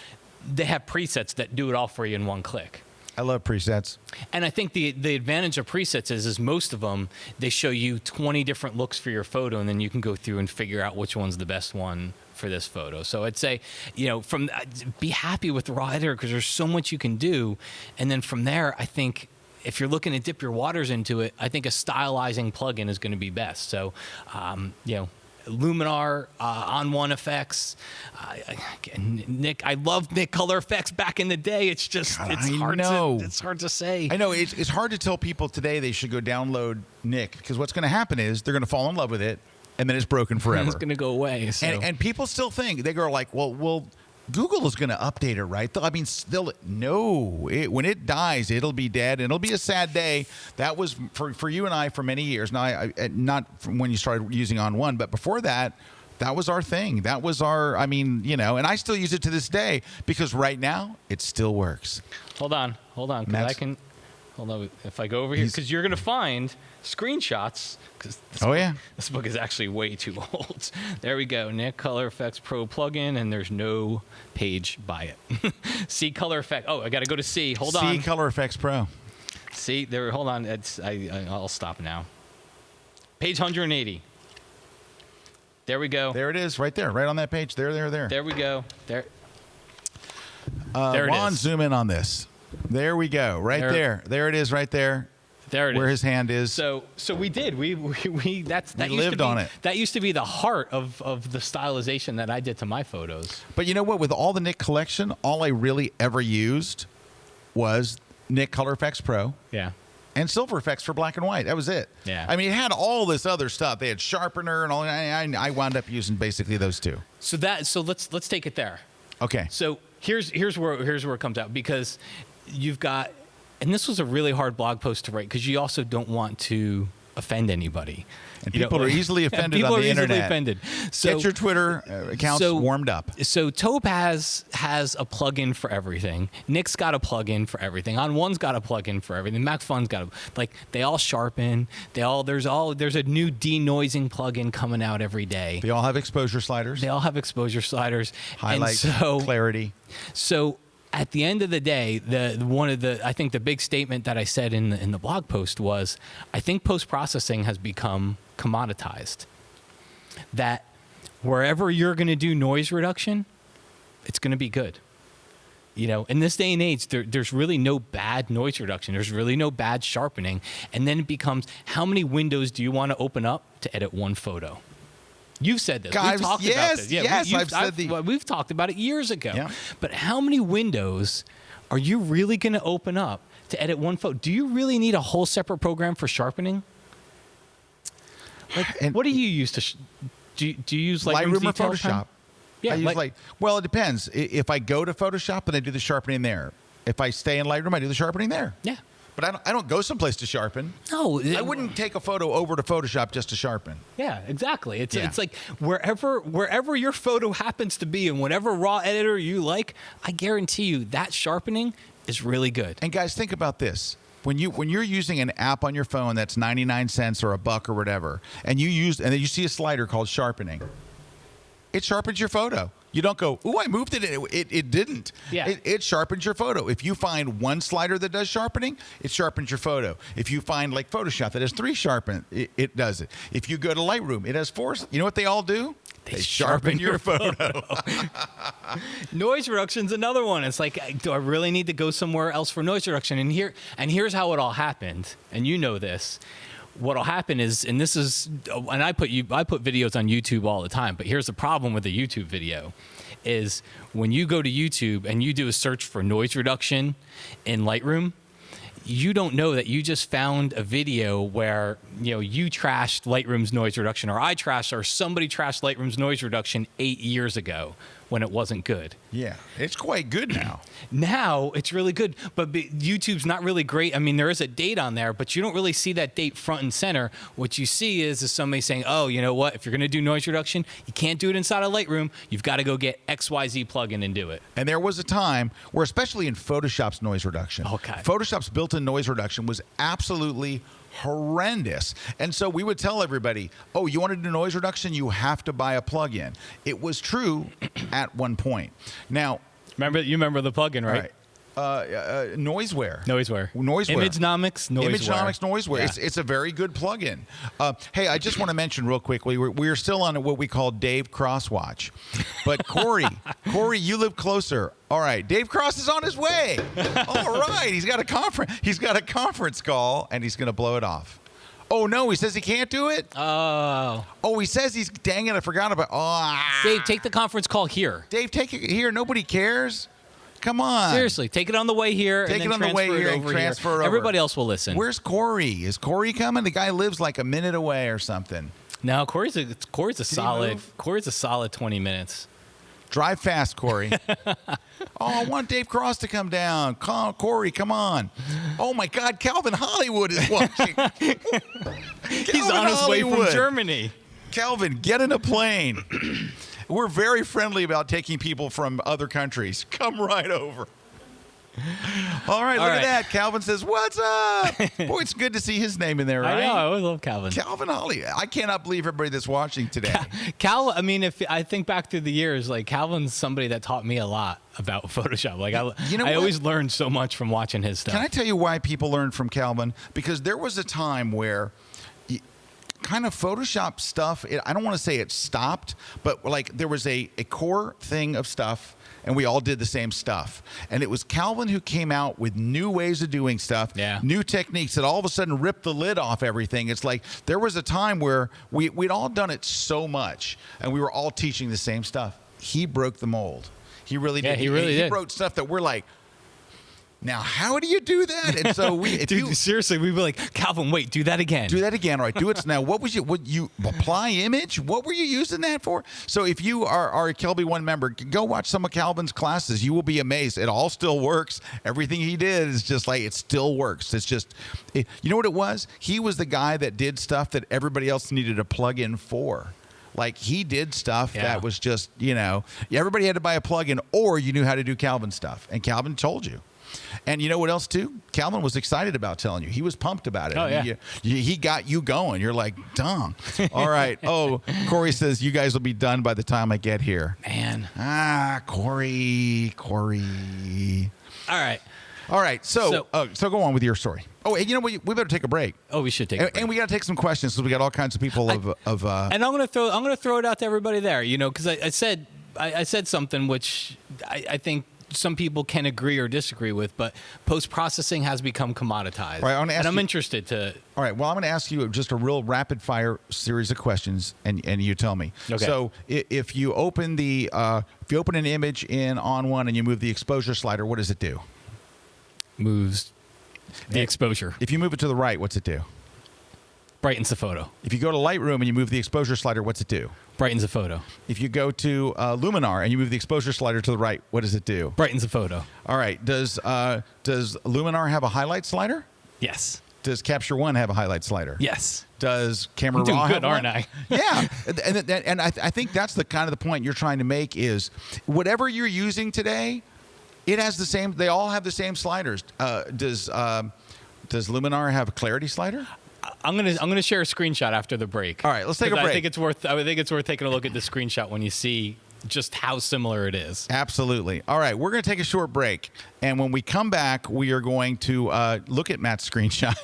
[SPEAKER 2] they have presets that do it all for you in one click.
[SPEAKER 1] I love presets.
[SPEAKER 2] And I think the advantage of presets is most of them, they show you 20 different looks for your photo, and then you can go through and figure out which one's the best one for this photo. So I'd say, be happy with the raw editor because there's so much you can do. And then from there, I think if you're looking to dip your waters into it, I think a stylizing plugin is going to be best. So, Luminar, On1 effects. I loved Nick Color Effects back in the day. It's just, it's hard to say.
[SPEAKER 1] I know it's hard to tell people today they should go download Nick because what's going to happen is they're going to fall in love with it and then it's broken forever.
[SPEAKER 2] It's going to go away. So.
[SPEAKER 1] And people still think, they go like, well, Google is going to update it, right? I mean, when it dies, it'll be dead, and it'll be a sad day. That was for you and I for many years. Now, not from when you started using On1, but before that, that was our thing. That was and I still use it to this day because right now it still works.
[SPEAKER 2] Hold on. Hold on, if I go over here, because you're going to find screenshots. This book is actually way too old. There we go. Nick Color Effects Pro plugin, and there's no page by it. C Color Effect. Oh, I got to go to C. Hold on.
[SPEAKER 1] C Color Effects Pro.
[SPEAKER 2] See there. Hold on. I'll stop now. Page 180. There we go.
[SPEAKER 1] There it is, right there, right on that page. There.
[SPEAKER 2] There we go. There.
[SPEAKER 1] Ron, zoom in on this. There we go. Right there. There it is. Right there.
[SPEAKER 2] There it is.
[SPEAKER 1] Where his hand is.
[SPEAKER 2] So we did. We
[SPEAKER 1] lived on it.
[SPEAKER 2] That used to be the heart of the stylization that I did to my photos.
[SPEAKER 1] But you know what? With all the Nick collection, all I really ever used was Nick Color Effects Pro.
[SPEAKER 2] Yeah.
[SPEAKER 1] And Silver Effects for black and white. That was it.
[SPEAKER 2] Yeah.
[SPEAKER 1] I mean, it had all this other stuff. They had sharpener and all. I wound up using basically those two.
[SPEAKER 2] So let's take it there.
[SPEAKER 1] Okay.
[SPEAKER 2] So here's where it comes out, because you've got. And this was a really hard blog post to write because you also don't want to offend anybody.
[SPEAKER 1] And people are easily offended on the internet.
[SPEAKER 2] People are easily offended. So,
[SPEAKER 1] get your Twitter accounts warmed up.
[SPEAKER 2] So Topaz has a plugin for everything. Nick's got a plugin for everything. On1's got a plugin for everything. MacFun's got they all sharpen. There's a new denoising plugin coming out every day.
[SPEAKER 1] They all have exposure sliders.
[SPEAKER 2] Highlight,
[SPEAKER 1] clarity.
[SPEAKER 2] So at the end of the day, I think the big statement that I said in the blog post was, I think post-processing has become commoditized. That wherever you're going to do noise reduction, it's going to be good. In this day and age, there's really no bad noise reduction. There's really no bad sharpening. And then it becomes, how many windows do you want to open up to edit one photo? You've said this.
[SPEAKER 1] Guys,
[SPEAKER 2] we've talked about this.
[SPEAKER 1] Yeah,
[SPEAKER 2] we've talked about it years ago.
[SPEAKER 1] Yeah.
[SPEAKER 2] But how many windows are you really going to open up to edit one photo? Do you really need a whole separate program for sharpening? What do you use to? Do you use
[SPEAKER 1] Lightroom or Photoshop?
[SPEAKER 2] Yeah,
[SPEAKER 1] I use well, it depends. If I go to Photoshop, then I do the sharpening there. If I stay in Lightroom, I do the sharpening there.
[SPEAKER 2] Yeah.
[SPEAKER 1] But I don't go someplace to sharpen.
[SPEAKER 2] No.
[SPEAKER 1] I wouldn't take a photo over to Photoshop just to sharpen.
[SPEAKER 2] Yeah, exactly. It's like wherever your photo happens to be and whatever raw editor you like, I guarantee you that sharpening is really good.
[SPEAKER 1] And guys, think about this. When you're using an app on your phone that's 99 cents or $1 or whatever, and then you see a slider called sharpening, it sharpens your photo. You don't go, "Ooh, I moved it." It didn't.
[SPEAKER 2] Yeah.
[SPEAKER 1] It sharpens your photo. If you find one slider that does sharpening, it sharpens your photo. If you find like Photoshop that has 3 sharpen, it does it. If you go to Lightroom, it has 4. You know what they all do? They sharpen your photo.
[SPEAKER 2] Noise reduction's another one. It's like, do I really need to go somewhere else for noise reduction? And here's how it all happened. And you know this. What'll happen is, and I put videos on YouTube all the time, but here's the problem with a YouTube video is when you go to YouTube and you do a search for noise reduction in Lightroom, you don't know that you just found a video where you trashed Lightroom's noise reduction, or somebody trashed Lightroom's noise reduction 8 years ago when it wasn't good.
[SPEAKER 1] Yeah, it's quite good now.
[SPEAKER 2] Now it's really good, but YouTube's not really great. I mean, there is a date on there, but you don't really see that date front and center. What you see is somebody saying, "Oh, you know what? If you're going to do noise reduction, you can't do it inside of Lightroom. You've got to go get XYZ plugin and do it."
[SPEAKER 1] And there was a time where, especially in Photoshop's noise reduction, Photoshop's built-in noise reduction was absolutely horrendous. And so we would tell everybody, "Oh, you want to do noise reduction? You have to buy a plugin." It was true at one point. Now,
[SPEAKER 2] you remember the plugin, right?
[SPEAKER 1] Noiseware.
[SPEAKER 2] Noiseware.
[SPEAKER 1] Imagenomics Noiseware.
[SPEAKER 2] Yeah.
[SPEAKER 1] It's a very good plugin. Hey, I just want to mention real quickly, we're still on what we call Dave Cross Watch. But Corey, you live closer. All right, Dave Cross is on his way. All right, he's got a conference call, and he's going to blow it off. Oh, no, he says he can't do it?
[SPEAKER 2] Oh,
[SPEAKER 1] he says dang it, I forgot about
[SPEAKER 2] Dave, take the conference call here.
[SPEAKER 1] Dave, take it here. Nobody cares. Come on.
[SPEAKER 2] Seriously, take it on the way here and then transfer over. Everybody else will listen.
[SPEAKER 1] Where's Corey? Is Corey coming? The guy lives like a minute away or something.
[SPEAKER 2] No, Corey's a solid 20 minutes.
[SPEAKER 1] Drive fast, Corey. I want Dave Cross to come down. Corey, come on. Oh, my God, Calvin Hollywood is watching.
[SPEAKER 2] He's on his way from Germany.
[SPEAKER 1] Calvin, get in a plane. We're very friendly about taking people from other countries. Come right over. All right, look at that. Calvin says, "What's up?" Boy, it's good to see his name in there, right?
[SPEAKER 2] I know. I always love Calvin.
[SPEAKER 1] Calvin Holly. I cannot believe everybody that's watching today.
[SPEAKER 2] I mean, if I think back through the years, like Calvin's somebody that taught me a lot about Photoshop. Like I always learned so much from watching his stuff.
[SPEAKER 1] Can I tell you why people learn from Calvin? Because there was a time where kind of Photoshop stuff, I don't want to say it stopped, but like there was a core thing of stuff, and we all did the same stuff. And it was Calvin who came out with new ways of doing stuff, new techniques that all of a sudden ripped the lid off everything. It's like there was a time where we'd all done it so much, and we were all teaching the same stuff. He broke the mold. He really did.
[SPEAKER 2] He really did.
[SPEAKER 1] He wrote stuff that we're like, now, how do you do that? And so
[SPEAKER 2] seriously, we'd be like, Calvin, wait, do that again.
[SPEAKER 1] Do that again. All right, do it. Now, what you apply image? What were you using that for? So if you are a Kelby One member, go watch some of Calvin's classes. You will be amazed. It all still works. Everything he did is just like, it still works. It's just, you know what it was? He was the guy that did stuff that everybody else needed a plug-in for. Like he did stuff that was just, everybody had to buy a plug-in, or you knew how to do Calvin stuff. And Calvin told you. And you know what else, too? Calvin was excited about telling you. He was pumped about it.
[SPEAKER 2] Oh, yeah.
[SPEAKER 1] He got you going. You're like, dumb. All right. Oh, Corey says you guys will be done by the time I get here.
[SPEAKER 2] Man.
[SPEAKER 1] Corey. All right. So go on with your story. Oh, and you know what? We better take a break.
[SPEAKER 2] Oh, we should take a break.
[SPEAKER 1] And we got to take some questions because we got all kinds of people And
[SPEAKER 2] I'm gonna throw it out to everybody there. Because I said something which I think some people can agree or disagree with, but post-processing has become commoditized.
[SPEAKER 1] Right,
[SPEAKER 2] I'm interested to...
[SPEAKER 1] All right, well, I'm going to ask you just a real rapid-fire series of questions, and you tell me.
[SPEAKER 2] Okay.
[SPEAKER 1] So if you open an image in On1 and you move the exposure slider, what does it do?
[SPEAKER 2] Moves the exposure.
[SPEAKER 1] If you move it to the right, what's it do?
[SPEAKER 2] Brightens the photo.
[SPEAKER 1] If you go to Lightroom and you move the exposure slider, what's it do?
[SPEAKER 2] Brightens the photo.
[SPEAKER 1] If you go to Luminar and you move the exposure slider to the right, what does it do?
[SPEAKER 2] Brightens the photo.
[SPEAKER 1] All right. Does Luminar have a highlight slider?
[SPEAKER 2] Yes.
[SPEAKER 1] Does Capture One have a highlight slider?
[SPEAKER 2] Yes.
[SPEAKER 1] Does Camera
[SPEAKER 2] I'm doing
[SPEAKER 1] Raw
[SPEAKER 2] good,
[SPEAKER 1] have
[SPEAKER 2] aren't
[SPEAKER 1] one?
[SPEAKER 2] I?
[SPEAKER 1] Yeah. And I think that's the kind of the point you're trying to make is whatever you're using today, it has the same. They all have the same sliders. Does Luminar have a clarity slider?
[SPEAKER 2] I'm gonna share a screenshot after the break.
[SPEAKER 1] All right, let's take a break.
[SPEAKER 2] I think it's worth taking a look at the screenshot when you see just how similar it is.
[SPEAKER 1] Absolutely. All right, we're going to take a short break, and when we come back, we are going to look at Matt's screenshot.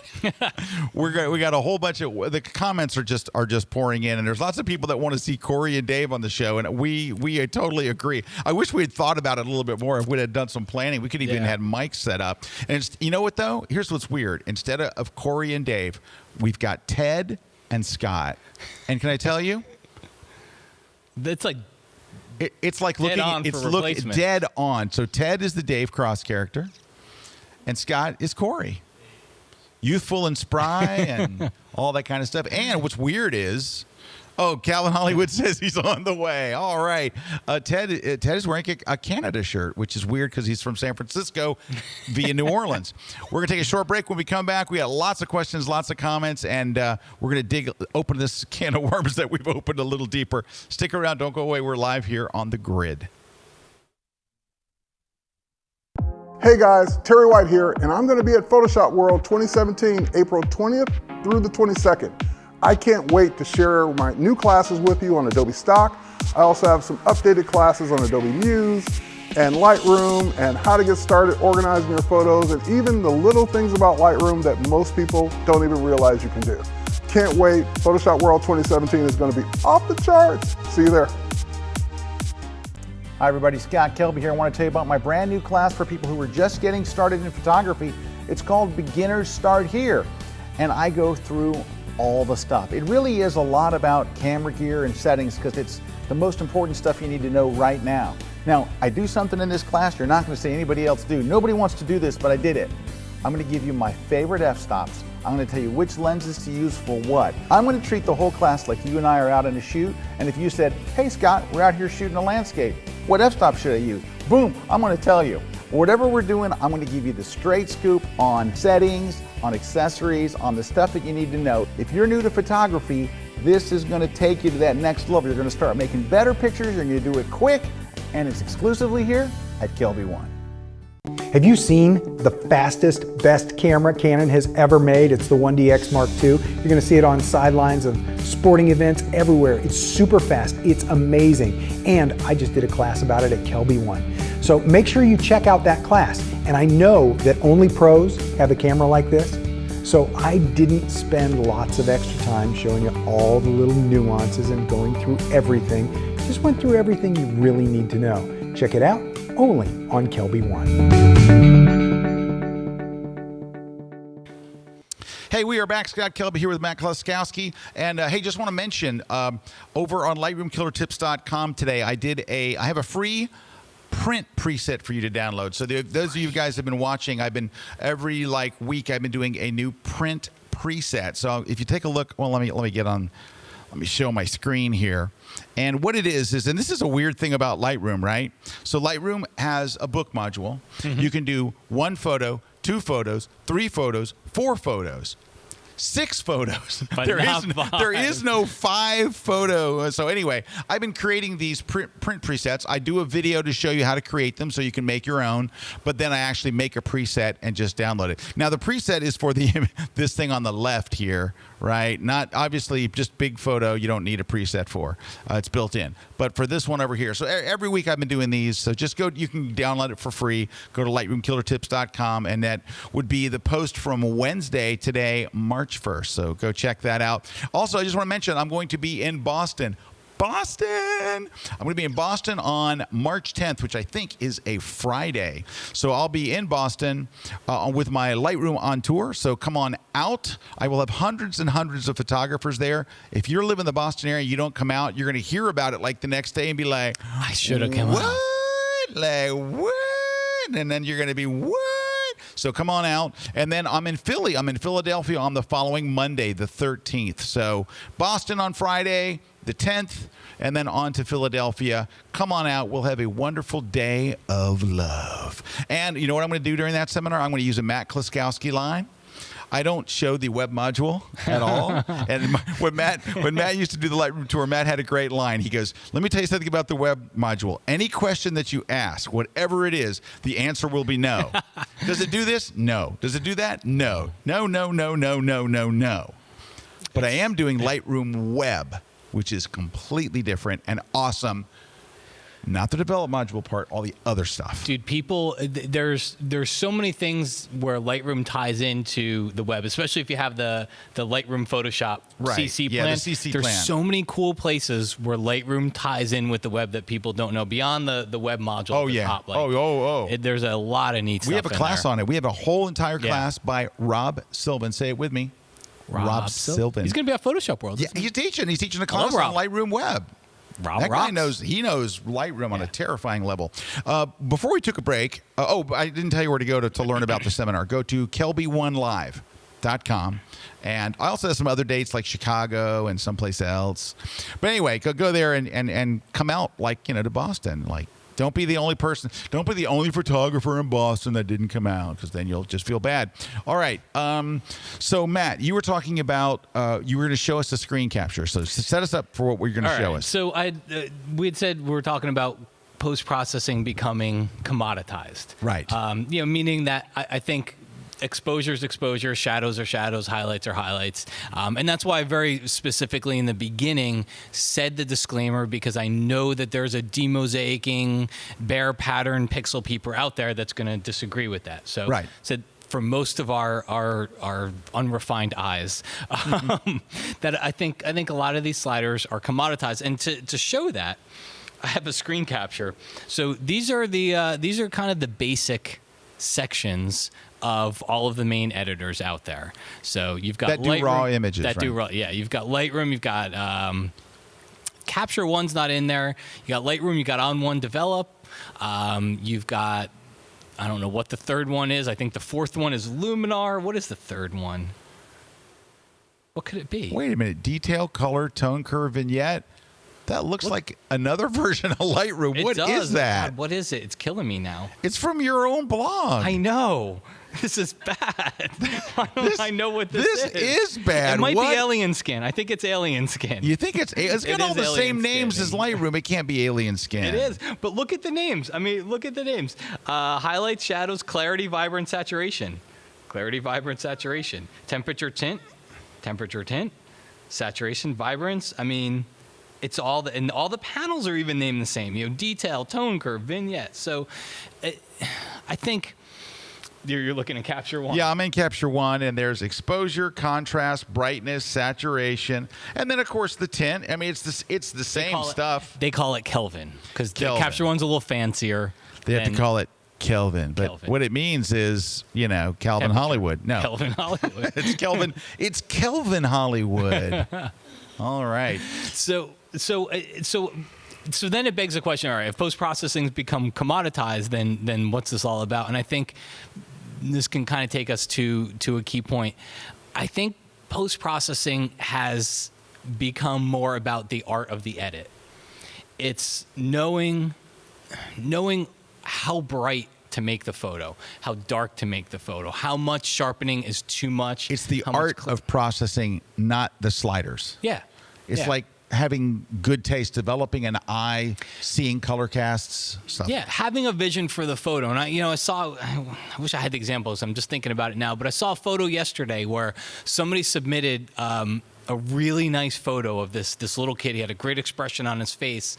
[SPEAKER 1] We got a whole bunch of the comments are just pouring in, and there's lots of people that want to see Corey and Dave on the show, and we totally agree. I wish we had thought about it a little bit more. If we had done some planning, we could even had mics set up. And you know what though? Here's what's weird. Instead of Corey and Dave, we've got Ted and Scott. And can I tell you?
[SPEAKER 2] It's like.
[SPEAKER 1] It's like looking dead on. So Ted is the Dave Cross character, and Scott is Corey. Youthful and spry and all that kind of stuff. And what's weird is, Calvin Hollywood says he's on the way. All right. Ted is wearing a Canada shirt, which is weird because he's from San Francisco via New Orleans. We're going to take a short break. When we come back, we got lots of questions, lots of comments, and we're going to open this can of worms that we've opened a little deeper. Stick around. Don't go away. We're live here on The Grid.
[SPEAKER 6] Hey guys, Terry White here, and I'm going to be at Photoshop World 2017, April 20th through the 22nd. I can't wait to share my new classes with you on Adobe Stock. I also have some updated classes on Adobe Muse, and Lightroom and how to get started organizing your photos and even the little things about Lightroom that most people don't even realize you can do. Can't wait. Photoshop World 2017 is going to be off the charts. See you there.
[SPEAKER 7] Hi everybody, Scott Kelby here. I want to tell you about my brand new class for people who are just getting started in photography. It's called Beginners Start Here, and I go through all the stuff. It really is a lot about camera gear and settings because it's the most important stuff you need to know right now. Now, I do something in this class you're not going to see anybody else do. Nobody wants to do this, but I did it. I'm going to give you my favorite f-stops. I'm going to tell you which lenses to use for what. I'm going to treat the whole class like you and I are out on a shoot, and if you said, hey Scott, we're out here shooting a landscape, what f-stop should I use? Boom, I'm going to tell you. Whatever we're doing, I'm going to give you the straight scoop on settings, on accessories, on the stuff that you need to know. If you're new to photography, this is going to take you to that next level. You're going to start making better pictures, you're going to do it quick, and it's exclusively here at Kelby One.
[SPEAKER 8] Have you seen the fastest, best camera Canon has ever made? It's the 1DX Mark II. You're going to see it on sidelines of sporting events everywhere. It's super fast. It's amazing. And I just did a class about it at Kelby One. So make sure you check out that class. And I know that only pros have a camera like this. So I didn't spend lots of extra time showing you all the little nuances and going through everything. Just went through everything you really need to know. Check it out only on Kelby One.
[SPEAKER 1] Hey, we are back. Scott Kelby here with Matt Kloskowski. And hey, just want to mention over on LightroomKillerTips.com today, I have a free print preset for you to download. So those of you guys have been watching, every week I've been doing a new print preset. So if you take a look, well, let me show my screen here. And what it is, and this is a weird thing about Lightroom, right? So Lightroom has a book module. Mm-hmm. You can do 1 photo, 2 photos, 3 photos, 4 photos, 6 photos. There is no 5 photo. So anyway, I've been creating these print presets. I do a video to show you how to create them so you can make your own, but then I actually make a preset and just download it. Now the preset is for this thing on the left here, right? Not obviously just big photo, you don't need a preset for. It's built in. But for this one over here, so every week I've been doing these. So just go, you can download it for free. Go to LightroomKillerTips.com, and that would be the post from Wednesday, today, March 1st. So go check that out. Also, I just want to mention I'm going to be in Boston. I'm going to be in Boston on March 10th, which I think is a Friday. So I'll be in Boston with my Lightroom on tour. So come on out. I will have hundreds and hundreds of photographers there. If you live in the Boston area, you don't come out, you're going to hear about it like the next day and be like,
[SPEAKER 2] I should have come out.
[SPEAKER 1] Like, what? And then you're going to be, what? So come on out. And then I'm in Philly. I'm in Philadelphia on the following Monday, the 13th. So Boston on Friday, the 10th, and then on to Philadelphia. Come on out. We'll have a wonderful day of love. And you know what I'm going to do during that seminar? I'm going to use a Matt Kloskowski line. I don't show the web module at all. And when Matt used to do the Lightroom tour, Matt had a great line. He goes, let me tell you something about the web module. Any question that you ask, whatever it is, the answer will be no. Does it do this? No. Does it do that? No. No, no, no, no, no, no, no. But I am doing Lightroom Web, which is completely different and awesome. Not the develop module part, all the other stuff.
[SPEAKER 2] Dude, people, there's so many things where Lightroom ties into the web, especially if you have the Lightroom Photoshop CC plan.
[SPEAKER 1] Yeah, the CC
[SPEAKER 2] there's
[SPEAKER 1] plan.
[SPEAKER 2] so many cool places where Lightroom ties in with the web that people don't know beyond the web module.
[SPEAKER 1] Oh, yeah.
[SPEAKER 2] Top.
[SPEAKER 1] There's
[SPEAKER 2] a lot of neat stuff.
[SPEAKER 1] We have a class on it. We have a whole entire class by Rob Sylvan. Say it with me. Rob Sylvan.
[SPEAKER 2] He's going to be at Photoshop World.
[SPEAKER 1] Yeah, he's teaching a class on Lightroom Web. That guy knows Lightroom on a terrifying level. Before we took a break, I didn't tell you where to go to learn about the seminar. Go to KelbyOneLive.com. And I also have some other dates like Chicago and someplace else. But anyway, go there and come out to Boston. Don't be the only person. Don't be the only photographer in Boston that didn't come out, because then you'll just feel bad. All right. So Matt, you were talking about you were going to show us a screen capture. So set us up for what we're going to show us.
[SPEAKER 2] So we had said we were talking about post-processing becoming commoditized.
[SPEAKER 1] Right.
[SPEAKER 2] Meaning that I think exposure's exposure, shadows are shadows, highlights are highlights. And that's why I very specifically in the beginning said the disclaimer, because I know that there's a demosaicing, bare pattern pixel peeper out there that's going to disagree with that. So,
[SPEAKER 1] Right.
[SPEAKER 2] For most of our unrefined eyes, that I think a lot of these sliders are commoditized. And to show that, I have a screen capture. So these are kind of the basic sections of all of the main editors out there. So you've got
[SPEAKER 1] that do
[SPEAKER 2] Lightroom,
[SPEAKER 1] raw images.
[SPEAKER 2] that do raw. Yeah, you've got Lightroom. You've got Capture One's not in there. You got Lightroom. You got On One Develop. You've got, I don't know what the third one is. I think the fourth one is Luminar. What is the third one? What could it be?
[SPEAKER 1] Wait a minute. Detail, color, tone curve, vignette. That looks like another version of Lightroom. What is that?
[SPEAKER 2] God, what is it? It's killing me now.
[SPEAKER 1] It's from your own blog.
[SPEAKER 2] I know. This is bad. Why don't I know what this is?
[SPEAKER 1] This is bad.
[SPEAKER 2] It might
[SPEAKER 1] What?
[SPEAKER 2] be Alien Skin. I think it's Alien Skin.
[SPEAKER 1] You think it's got all
[SPEAKER 2] is
[SPEAKER 1] the
[SPEAKER 2] Alien
[SPEAKER 1] same
[SPEAKER 2] Skin.
[SPEAKER 1] names as Lightroom. It can't be Alien Skin.
[SPEAKER 2] It is. But look at the names. I mean, look at the names. Highlights, shadows, clarity, vibrant, saturation. Clarity, vibrant, saturation. Temperature, tint, saturation, vibrance. I mean, it's all and all the panels are even named the same. You know, detail, tone curve, vignette. So, I think you're looking at Capture One.
[SPEAKER 1] Yeah, I'm in Capture One, and there's exposure, contrast, brightness, saturation, and then of course the tint. I mean, it's the same stuff.
[SPEAKER 2] They call it Kelvin because
[SPEAKER 1] Kelvin.
[SPEAKER 2] Capture One's a little fancier.
[SPEAKER 1] They have to call it Kelvin, but
[SPEAKER 2] Kelvin.
[SPEAKER 1] what it means is, you know, Calvin Hollywood. No,
[SPEAKER 2] Kelvin Hollywood.
[SPEAKER 1] it's Kelvin. It's Kelvin Hollywood. All right.
[SPEAKER 2] So then it begs the question, all right, if post-processing's become commoditized, then what's this all about? And I think this can kind of take us to a key point. I think post-processing has become more about the art of the edit. It's knowing how bright to make the photo, how dark to make the photo, how much sharpening is too much.
[SPEAKER 1] It's the
[SPEAKER 2] how much
[SPEAKER 1] art of processing, not the sliders.
[SPEAKER 2] Yeah.
[SPEAKER 1] It's
[SPEAKER 2] Yeah.
[SPEAKER 1] like having good taste, developing an eye, seeing color casts, stuff.
[SPEAKER 2] Yeah, having a vision for the photo. And I wish I had the examples. I'm just thinking about it now. But I saw a photo yesterday where somebody submitted a really nice photo of this little kid. He had a great expression on his face,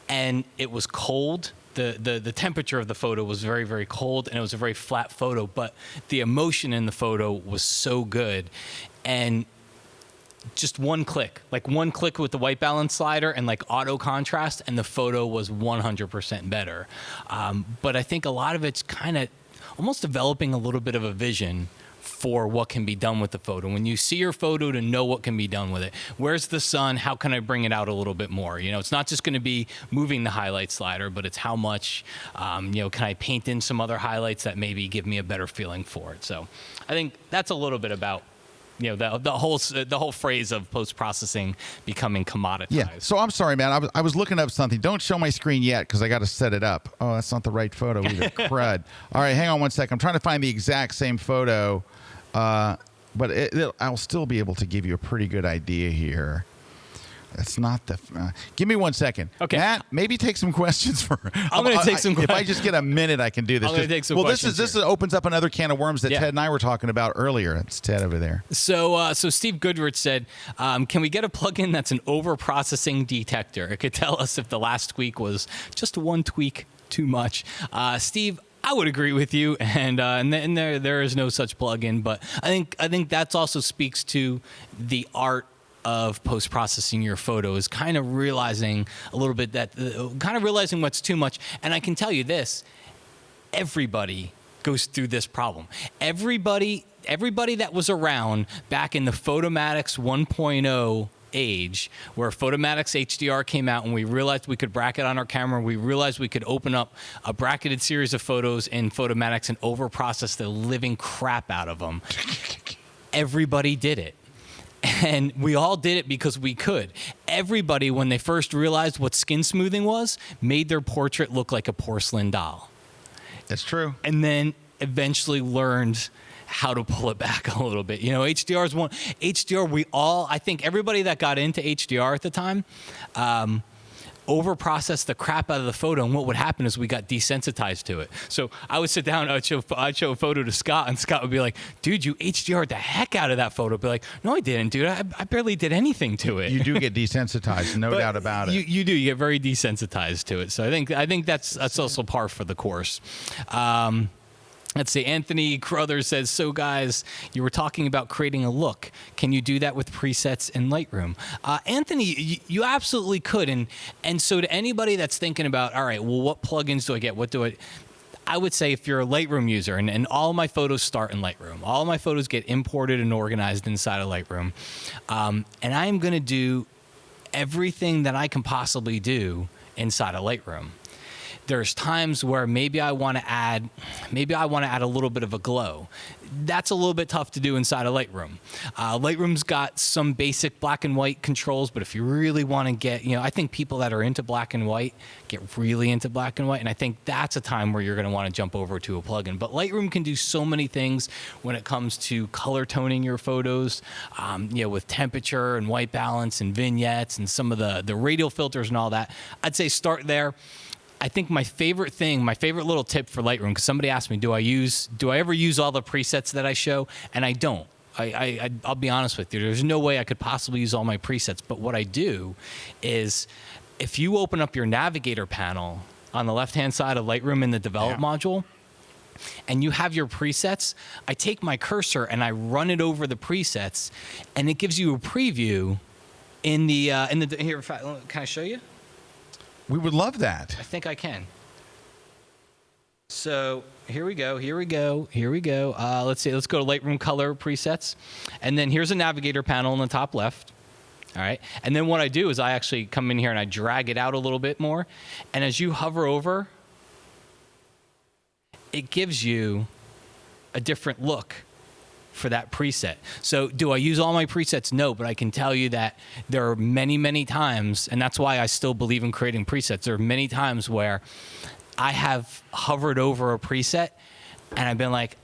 [SPEAKER 2] and it was cold. The temperature of the photo was very, very cold, and it was a very flat photo. But the emotion in the photo was so good. And just one click with the white balance slider and like auto contrast, and the photo was 100% better. But I think a lot of it's kind of almost developing a little bit of a vision for what can be done with the photo. When you see your photo, to know what can be done with it. Where's the sun? How can I bring it out a little bit more? You know, it's not just going to be moving the highlight slider, but it's how much, can I paint in some other highlights that maybe give me a better feeling for it. So I think that's a little bit about, you know, the whole phrase of post-processing becoming commoditized.
[SPEAKER 1] Yeah. So I'm sorry, man. I was looking up something. Don't show my screen yet because I got to set it up. Oh, that's not the right photo either. Crud. All right, hang on one sec. I'm trying to find the exact same photo, but I'll still be able to give you a pretty good idea here. That's not the. Give me 1 second.
[SPEAKER 2] Okay.
[SPEAKER 1] Matt, maybe take some questions for.
[SPEAKER 2] I'm going to take some
[SPEAKER 1] If I
[SPEAKER 2] questions.
[SPEAKER 1] just get a minute, I can do this.
[SPEAKER 2] I'm gonna take some questions
[SPEAKER 1] This
[SPEAKER 2] here.
[SPEAKER 1] opens up another can of worms that
[SPEAKER 2] Yeah.
[SPEAKER 1] Ted and I were talking about earlier. It's Ted over there.
[SPEAKER 2] So Steve Goodrich said, can we get a plugin that's an over-processing detector? It could tell us if the last tweak was just one tweak too much. Steve, I would agree with you, and there is no such plugin. But I think that also speaks to the art of post-processing your photo, is kind of realizing a little bit realizing what's too much. And I can tell you this, everybody goes through this problem. Everybody that was around back in the Photomatix 1.0 age, where Photomatix HDR came out and we realized we could bracket on our camera, we realized we could open up a bracketed series of photos in Photomatix and over-process the living crap out of them. Everybody did it. And we all did it because we could. Everybody, when they first realized what skin smoothing was, made their portrait look like a porcelain doll.
[SPEAKER 1] That's true.
[SPEAKER 2] And then eventually learned how to pull it back a little bit. You know, HDR, I think everybody that got into HDR at the time, over-process the crap out of the photo, and what would happen is we got desensitized to it. So I would sit down, I'd show a photo to Scott, and Scott would be like, dude, you HDR'd the heck out of that photo. I'd be like, no, I didn't, dude. I barely did anything to it.
[SPEAKER 1] You do get desensitized, no doubt about it.
[SPEAKER 2] You do. You get very desensitized to it. So I think that's also par for the course. Let's see. Anthony Crothers says, so guys, you were talking about creating a look. Can you do that with presets in Lightroom? Anthony, you absolutely could. And so to anybody that's thinking about, all right, well, what plugins do I get? I would say if you're a Lightroom user, and all my photos start in Lightroom, all my photos get imported and organized inside of Lightroom. And I'm going to do everything that I can possibly do inside of Lightroom. There's times where maybe I want to add a little bit of a glow. That's a little bit tough to do inside of Lightroom. Lightroom's got some basic black and white controls, but if you really want to get, I think people that are into black and white get really into black and white, and I think that's a time where you're going to want to jump over to a plugin. But Lightroom can do so many things when it comes to color toning your photos, with temperature and white balance and vignettes and some of the radial filters and all that. I'd say start there. I think my favorite little tip for Lightroom, because somebody asked me, do I ever use all the presets that I show? And I don't. I'll be honest with you. There's no way I could possibly use all my presets. But what I do is, if you open up your navigator panel on the left-hand side of Lightroom in the Develop module, and you have your presets, I take my cursor and I run it over the presets, and it gives you a preview in the here. Can I show you?
[SPEAKER 1] We would love that.
[SPEAKER 2] I think I can. So here we go. Let's see. Let's go to Lightroom color presets. And then here's a navigator panel in the top left. All right. And then what I do is I actually come in here and I drag it out a little bit more. And as you hover over, it gives you a different look for that preset. So do I use all my presets? No, but I can tell you that there are many, many times, and that's why I still believe in creating presets. There are many times where I have hovered over a preset and I've been like,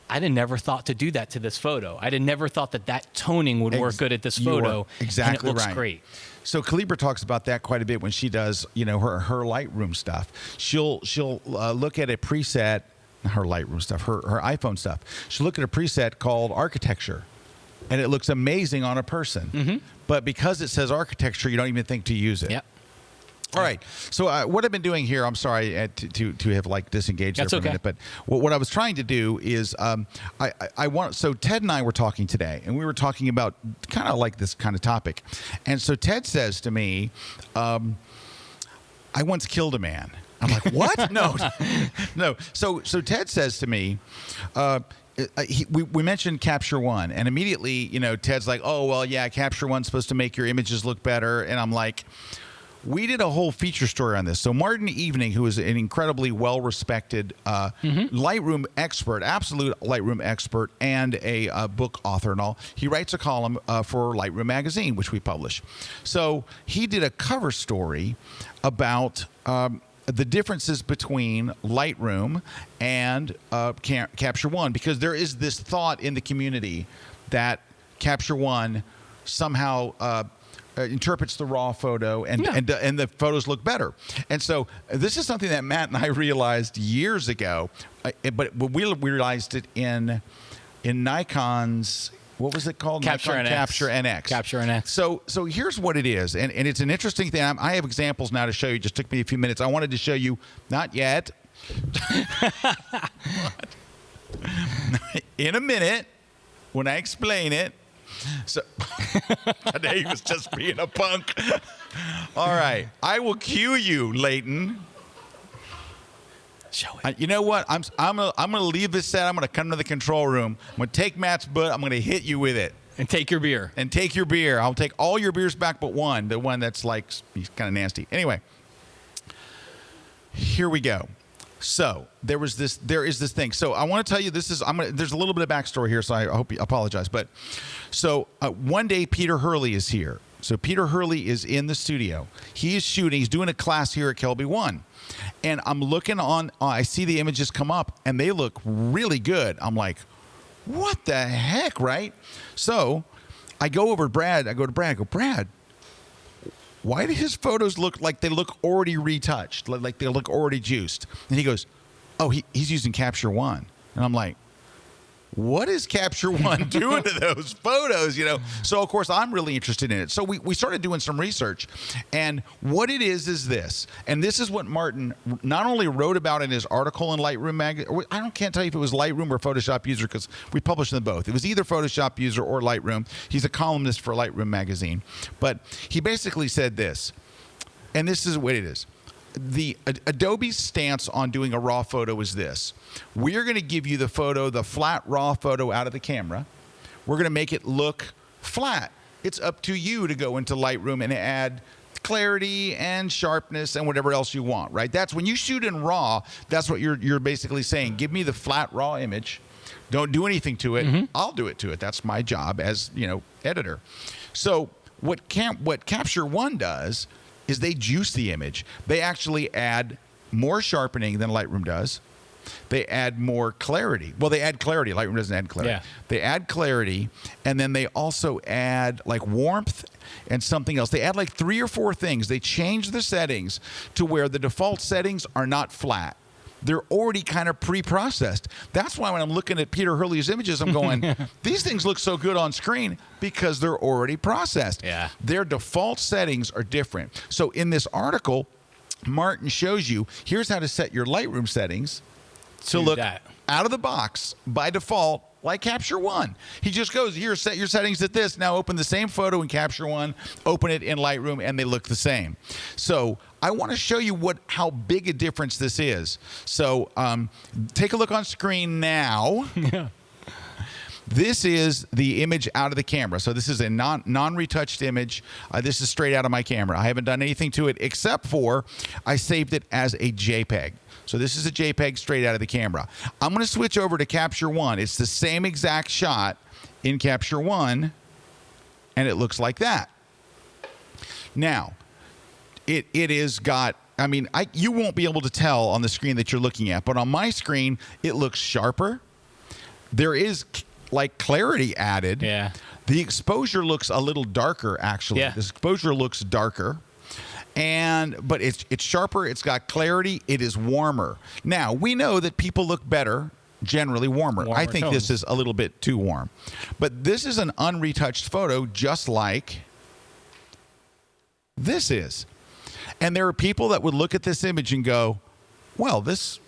[SPEAKER 2] I never thought to do that to this photo. I never thought that toning would work good at this photo.
[SPEAKER 1] Exactly,
[SPEAKER 2] and it looks
[SPEAKER 1] right.
[SPEAKER 2] Great.
[SPEAKER 1] So Calibra talks about that quite a bit when she does, her Lightroom stuff. She'll look at a preset. Her Lightroom stuff, her iPhone stuff. She'll look at a preset called architecture, and it looks amazing on a person. Mm-hmm. But because it says architecture, you don't even think to use it.
[SPEAKER 2] Yep.
[SPEAKER 1] All right. So what I've been doing here, I'm sorry to have disengaged there for a minute, but what I was trying to do is so Ted and I were talking today, and we were talking about kind of like this kind of topic. And so Ted says to me, I once killed a man. I'm like, what? No. So Ted says to me, we mentioned Capture One, and immediately, Ted's like, oh, well, yeah, Capture One's supposed to make your images look better. And I'm like, we did a whole feature story on this. So Martin Evening, who is an incredibly well-respected Lightroom expert, absolute Lightroom expert, and a book author and all, he writes a column for Lightroom magazine, which we publish. So he did a cover story about the differences between Lightroom and Capture One, because there is this thought in the community that Capture One somehow interprets the raw photo and the photos look better. And so this is something that Matt and I realized years ago, but we realized it in Nikon's. What was it called?
[SPEAKER 2] Capture NX.
[SPEAKER 1] Capture NX.
[SPEAKER 2] Capture NX.
[SPEAKER 1] So here's what it is, and it's an interesting thing. I have examples now to show you. It just took me a few minutes. I wanted to show you, not yet. In a minute, when I explain it. So today he was just being a punk. All right, I will cue you, Leighton.
[SPEAKER 2] Show it.
[SPEAKER 1] You know what? I'm gonna leave this set. I'm gonna come to the control room. I'm gonna take Matt's butt. I'm gonna hit you with it.
[SPEAKER 2] And take your beer.
[SPEAKER 1] I'll take all your beers back but one. The one that's he's kind of nasty. Anyway, here we go. So there is this thing. So I want to tell you there's a little bit of backstory here. So I hope you apologize. But so one day Peter Hurley is here. So Peter Hurley is in the studio. He is shooting. He's doing a class here at Kelby One. And I'm looking I see the images come up, and they look really good. I'm like, what the heck, right? So I go over to Brad. I go, Brad, why do his photos look like they look already retouched, like they look already juiced? And he goes, oh, he's using Capture One. And I'm like, what is Capture One doing to those photos? You know, so of course I'm really interested in it. So we started doing some research, and what it is this, and this is what Martin not only wrote about in his article in Lightroom magazine. Can't tell you if it was Lightroom or Photoshop User because we published them both. It was either Photoshop User or Lightroom. He's a columnist for Lightroom magazine, but he basically said this, and this is what it is. The Adobe's stance on doing a raw photo is this. We're going to give you the flat raw photo out of the camera. We're going to make it look flat. It's up to you to go into Lightroom and add clarity and sharpness and whatever else you want, right? That's when you shoot in RAW, that's what you're basically saying. Give me the flat raw image. Don't do anything to it. I'll do it to it. That's my job as, editor. So what Capture One does is they juice the image. They actually add more sharpening than Lightroom does. They add more clarity. Well, they add clarity. Lightroom doesn't add clarity.
[SPEAKER 2] Yeah.
[SPEAKER 1] They add clarity, and then they also add like warmth and something else. They add like 3 or 4 things. They change the settings to where the default settings are not flat. They're already kind of pre-processed. That's why when I'm looking at Peter Hurley's images, I'm going, these things look so good on screen because they're already processed.
[SPEAKER 2] Yeah.
[SPEAKER 1] Their default settings are different. So in this article, Martin shows you, here's how to set your Lightroom settings to look out of the box by default like Capture One. He just goes, here, set your settings at this. Now open the same photo in Capture One, open it in Lightroom, and they look the same. So I want to show you how big a difference this is. So take a look on screen now. This is the image out of the camera. So this is a non-retouched image. This is straight out of my camera. I haven't done anything to it except for I saved it as a JPEG. So this is a JPEG straight out of the camera. I'm going to switch over to Capture One. It's the same exact shot in Capture One, and it looks like that. Now, it is got, you won't be able to tell on the screen that you're looking at, but on my screen, it looks sharper. There is like clarity added.
[SPEAKER 2] Yeah.
[SPEAKER 1] The exposure looks a little darker, actually.
[SPEAKER 2] Yeah.
[SPEAKER 1] The exposure looks darker. But it's sharper, it's got clarity, it is warmer. Now, we know that people look better, generally warmer. I think
[SPEAKER 2] tones.
[SPEAKER 1] this is a little bit too warm. But this is an unretouched photo, just like this is. And there are people that would look at this image and go, well, this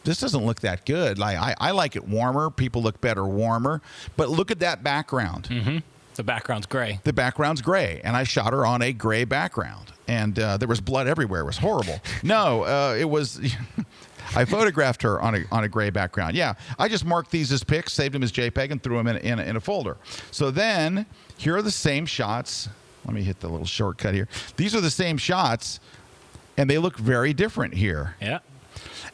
[SPEAKER 1] doesn't look that good. I like it warmer. People look better warmer. But look at that background.
[SPEAKER 2] Mm-hmm. The background's gray.
[SPEAKER 1] The background's gray, and I shot her on a gray background. And there was blood everywhere. It was horrible. No, it was... I photographed her on a gray background. Yeah, I just marked these as pics, saved them as JPEG, and threw them in a folder. So then, here are the same shots. Let me hit the little shortcut here. These are the same shots, and they look very different here.
[SPEAKER 2] Yeah.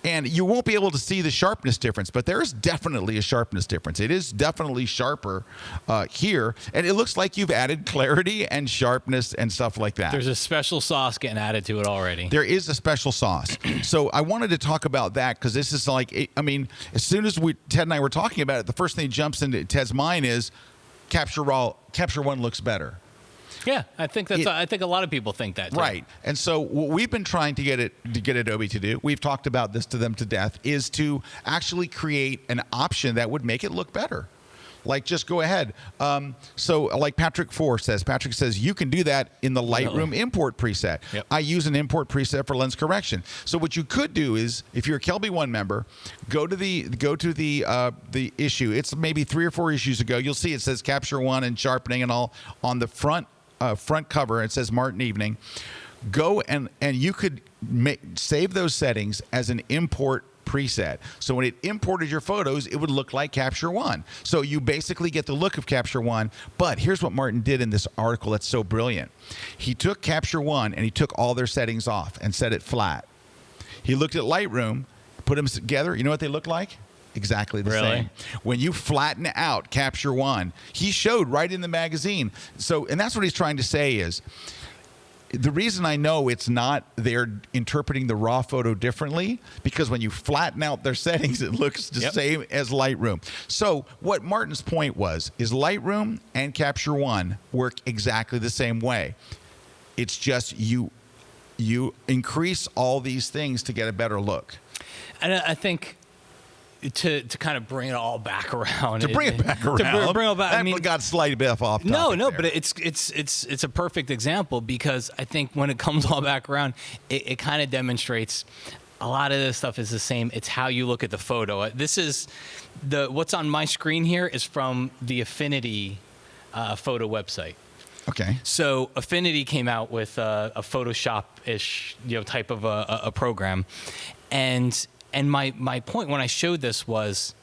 [SPEAKER 1] And you won't be able to see the sharpness difference, but there is definitely a sharpness difference. It is definitely sharper here, and it looks like you've added clarity and sharpness and stuff like that.
[SPEAKER 2] There's a special sauce getting added to it already.
[SPEAKER 1] There is a special sauce. So I wanted to talk about that because this is like, as soon as Ted and I were talking about it, the first thing that jumps into Ted's mind is Capture One looks better.
[SPEAKER 2] Yeah, I think I think a lot of people think that too.
[SPEAKER 1] Right. And so what we've been trying to get Adobe to do, we've talked about this to them to death, is to actually create an option that would make it look better. Like, just go ahead. So like Patrick says, you can do that in the Lightroom import preset.
[SPEAKER 2] Yep.
[SPEAKER 1] I use an import preset for lens correction. So what you could do is, if you're a Kelby One member, go to the issue. It's maybe 3 or 4 issues ago. You'll see it says Capture One and sharpening and all on the front cover. It says Martin Evening. Go and you could save those settings as an import preset. So when it imported your photos, it would look like Capture One. So you basically get the look of Capture One. But here's what Martin did in this article that's so brilliant. He took Capture One and he took all their settings off and set it flat. He looked at Lightroom, put them together. You know what they look like? Exactly the same. When you flatten out Capture One, he showed right in the magazine. So, and that's what he's trying to say is, the reason I know it's not they're interpreting the raw photo differently, because when you flatten out their settings, it looks the same as Lightroom. So what Martin's point is Lightroom and Capture One work exactly the same way. It's just you increase all these things to get a better look.
[SPEAKER 2] And I think to kind of bring it all back around.
[SPEAKER 1] To bring it back around.
[SPEAKER 2] To bring it back.
[SPEAKER 1] I mean, got slightly bit off topic
[SPEAKER 2] No,
[SPEAKER 1] there.
[SPEAKER 2] but it's a perfect example, because I think when it comes all back around, it kind of demonstrates a lot of this stuff is the same. It's how you look at the photo. This is what's on my screen here is from the Affinity photo website.
[SPEAKER 1] Okay.
[SPEAKER 2] So Affinity came out with a Photoshop-ish, type of a program, and my point when I showed this was,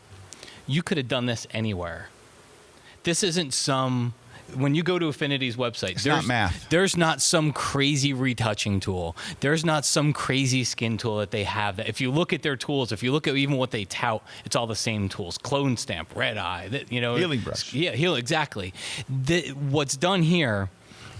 [SPEAKER 2] you could have done this anywhere. This isn't when you go to Affinity's website,
[SPEAKER 1] it's not math.
[SPEAKER 2] There's not some crazy retouching tool. There's not some crazy skin tool that they have. That if you look at their tools, if you look at even what they tout, it's all the same tools: clone stamp, red eye,
[SPEAKER 1] healing brush.
[SPEAKER 2] Yeah, exactly. What's done here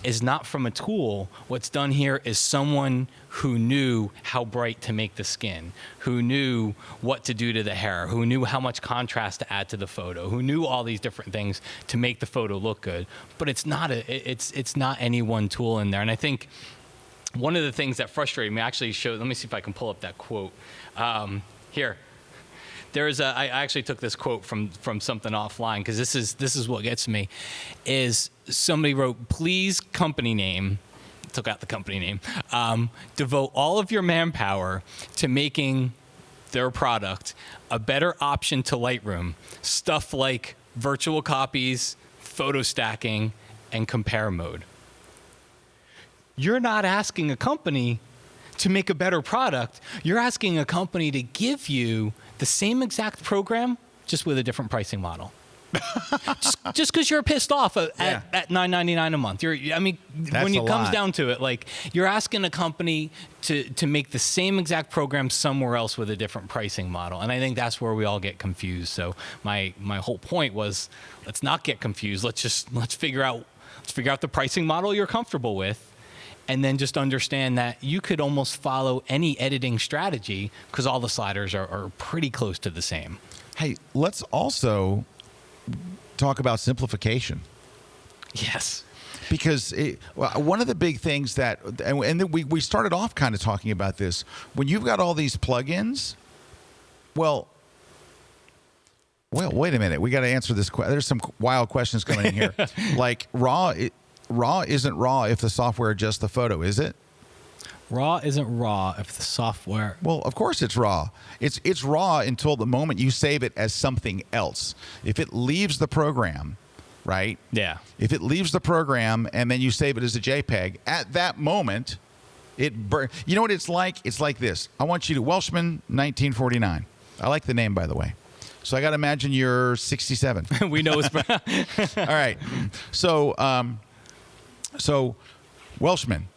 [SPEAKER 2] is not from a tool. What's done here is someone who knew how bright to make the skin, who knew what to do to the hair, who knew how much contrast to add to the photo, who knew all these different things to make the photo look good. But it's not any one tool in there. And I think one of the things that frustrated me, actually let me see if I can pull up that quote. Here. I actually took this quote from something offline, because this is what gets me, is somebody wrote, "Please, company name," took out the company name, "devote all of your manpower to making their product a better option to Lightroom. Stuff like virtual copies, photo stacking, and compare mode." You're not asking a company to make a better product. You're asking a company to give you the same exact program, just with a different pricing model. just because you're pissed off at $9.99 a month. When it comes down to it, like, you're asking a company to make the same exact program somewhere else with a different pricing model. And I think that's where we all get confused. So my whole point was, let's not get confused. Let's figure out the pricing model you're comfortable with. And then just understand that you could almost follow any editing strategy, because all the sliders are pretty close to the same.
[SPEAKER 1] Hey, let's also talk about simplification.
[SPEAKER 2] Yes.
[SPEAKER 1] Because one of the big things that, and we started off kind of talking about this, when you've got all these plugins, well, wait a minute. We got to answer this. There's some wild questions coming in here. Like RAW isn't RAW if the software adjusts the photo, is it?
[SPEAKER 2] RAW isn't RAW if the software...
[SPEAKER 1] Well, of course it's RAW. It's RAW until the moment you save it as something else. If it leaves the program, right?
[SPEAKER 2] Yeah.
[SPEAKER 1] If it leaves the program and then you save it as a JPEG, at that moment, you know what it's like? It's like this. I want you to... Welshman, 1949. I like the name, by the way. So I got to imagine you're 67.
[SPEAKER 2] We know it's...
[SPEAKER 1] All right. So, Welshman,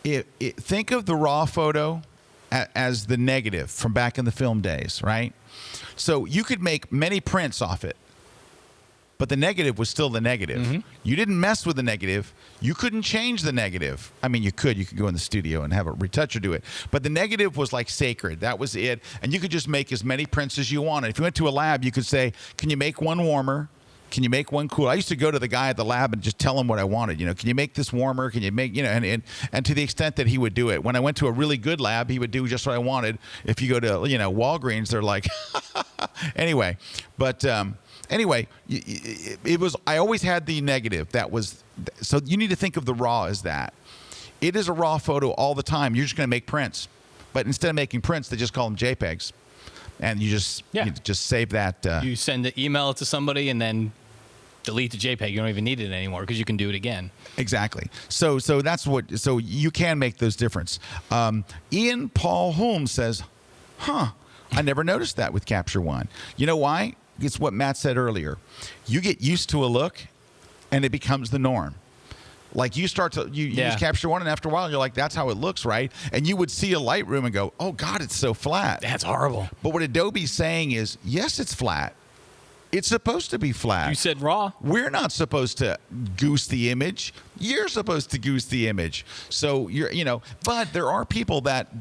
[SPEAKER 1] think of the RAW photo as the negative from back in the film days, right? So you could make many prints off it, but the negative was still the negative. Mm-hmm. You didn't mess with the negative. You couldn't change the negative. I mean, you could go in the studio and have a retoucher do it, but the negative was like sacred. That was it, and you could just make as many prints as you wanted. If you went to a lab, you could say, "Can you make one warmer? Can you make one cool?" I used to go to the guy at the lab and just tell him what I wanted. Can you make this warmer? Can you make, and to the extent that he would do it. When I went to a really good lab, he would do just what I wanted. If you go to, Walgreens, they're like, anyway. But anyway, it was, I always had the negative. So you need to think of the RAW as that. It is a RAW photo all the time. You're just going to make prints. But instead of making prints, they just call them JPEGs. And you just save that.
[SPEAKER 2] You send an email to somebody and then delete the JPEG. You don't even need it anymore because you can do it again.
[SPEAKER 1] Exactly. So that's what. So you can make those difference. Ian Paul Holmes says, "I never noticed that with Capture One. You know why? It's what Matt said earlier. You get used to a look, and it becomes the norm." Like you start to use Capture One, and after a while you're like, that's how it looks, right? And you would see a Lightroom and go, "Oh God, it's so flat."
[SPEAKER 2] That's horrible.
[SPEAKER 1] But what Adobe's saying is, yes, it's flat. It's supposed to be flat.
[SPEAKER 2] You said RAW.
[SPEAKER 1] We're not supposed to goose the image. You're supposed to goose the image. So but there are people that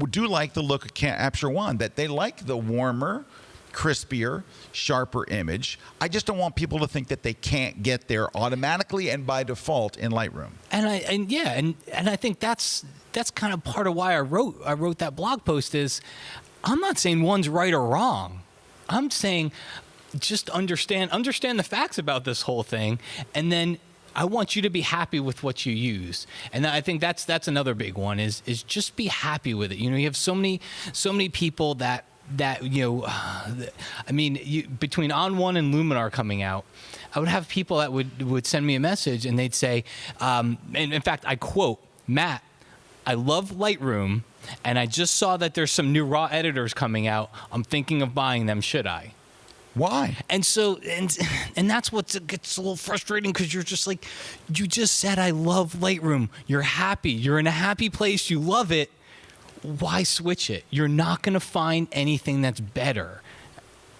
[SPEAKER 1] do like the look of Capture One, that they like the warmer, crispier, sharper image. I just don't want people to think that they can't get there automatically and by default in Lightroom.
[SPEAKER 2] And I think that's kind of part of why I wrote that blog post. Is I'm not saying one's right or wrong. I'm saying just understand the facts about this whole thing, and then I want you to be happy with what you use. And I think that's another big one is just be happy with it. You know, you have so many people that I mean, between On1 and Luminar coming out, I would have people that would send me a message and they'd say, and in fact, I quote, "Matt, I love Lightroom, and I just saw that there's some new raw editors coming out. I'm thinking of buying them. Should I?"
[SPEAKER 1] Why?
[SPEAKER 2] And so, and that's what gets a little frustrating, because you're just like, you just said, I love Lightroom. You're happy. You're in a happy place. You love it. Why switch it? You're not going to find anything that's better.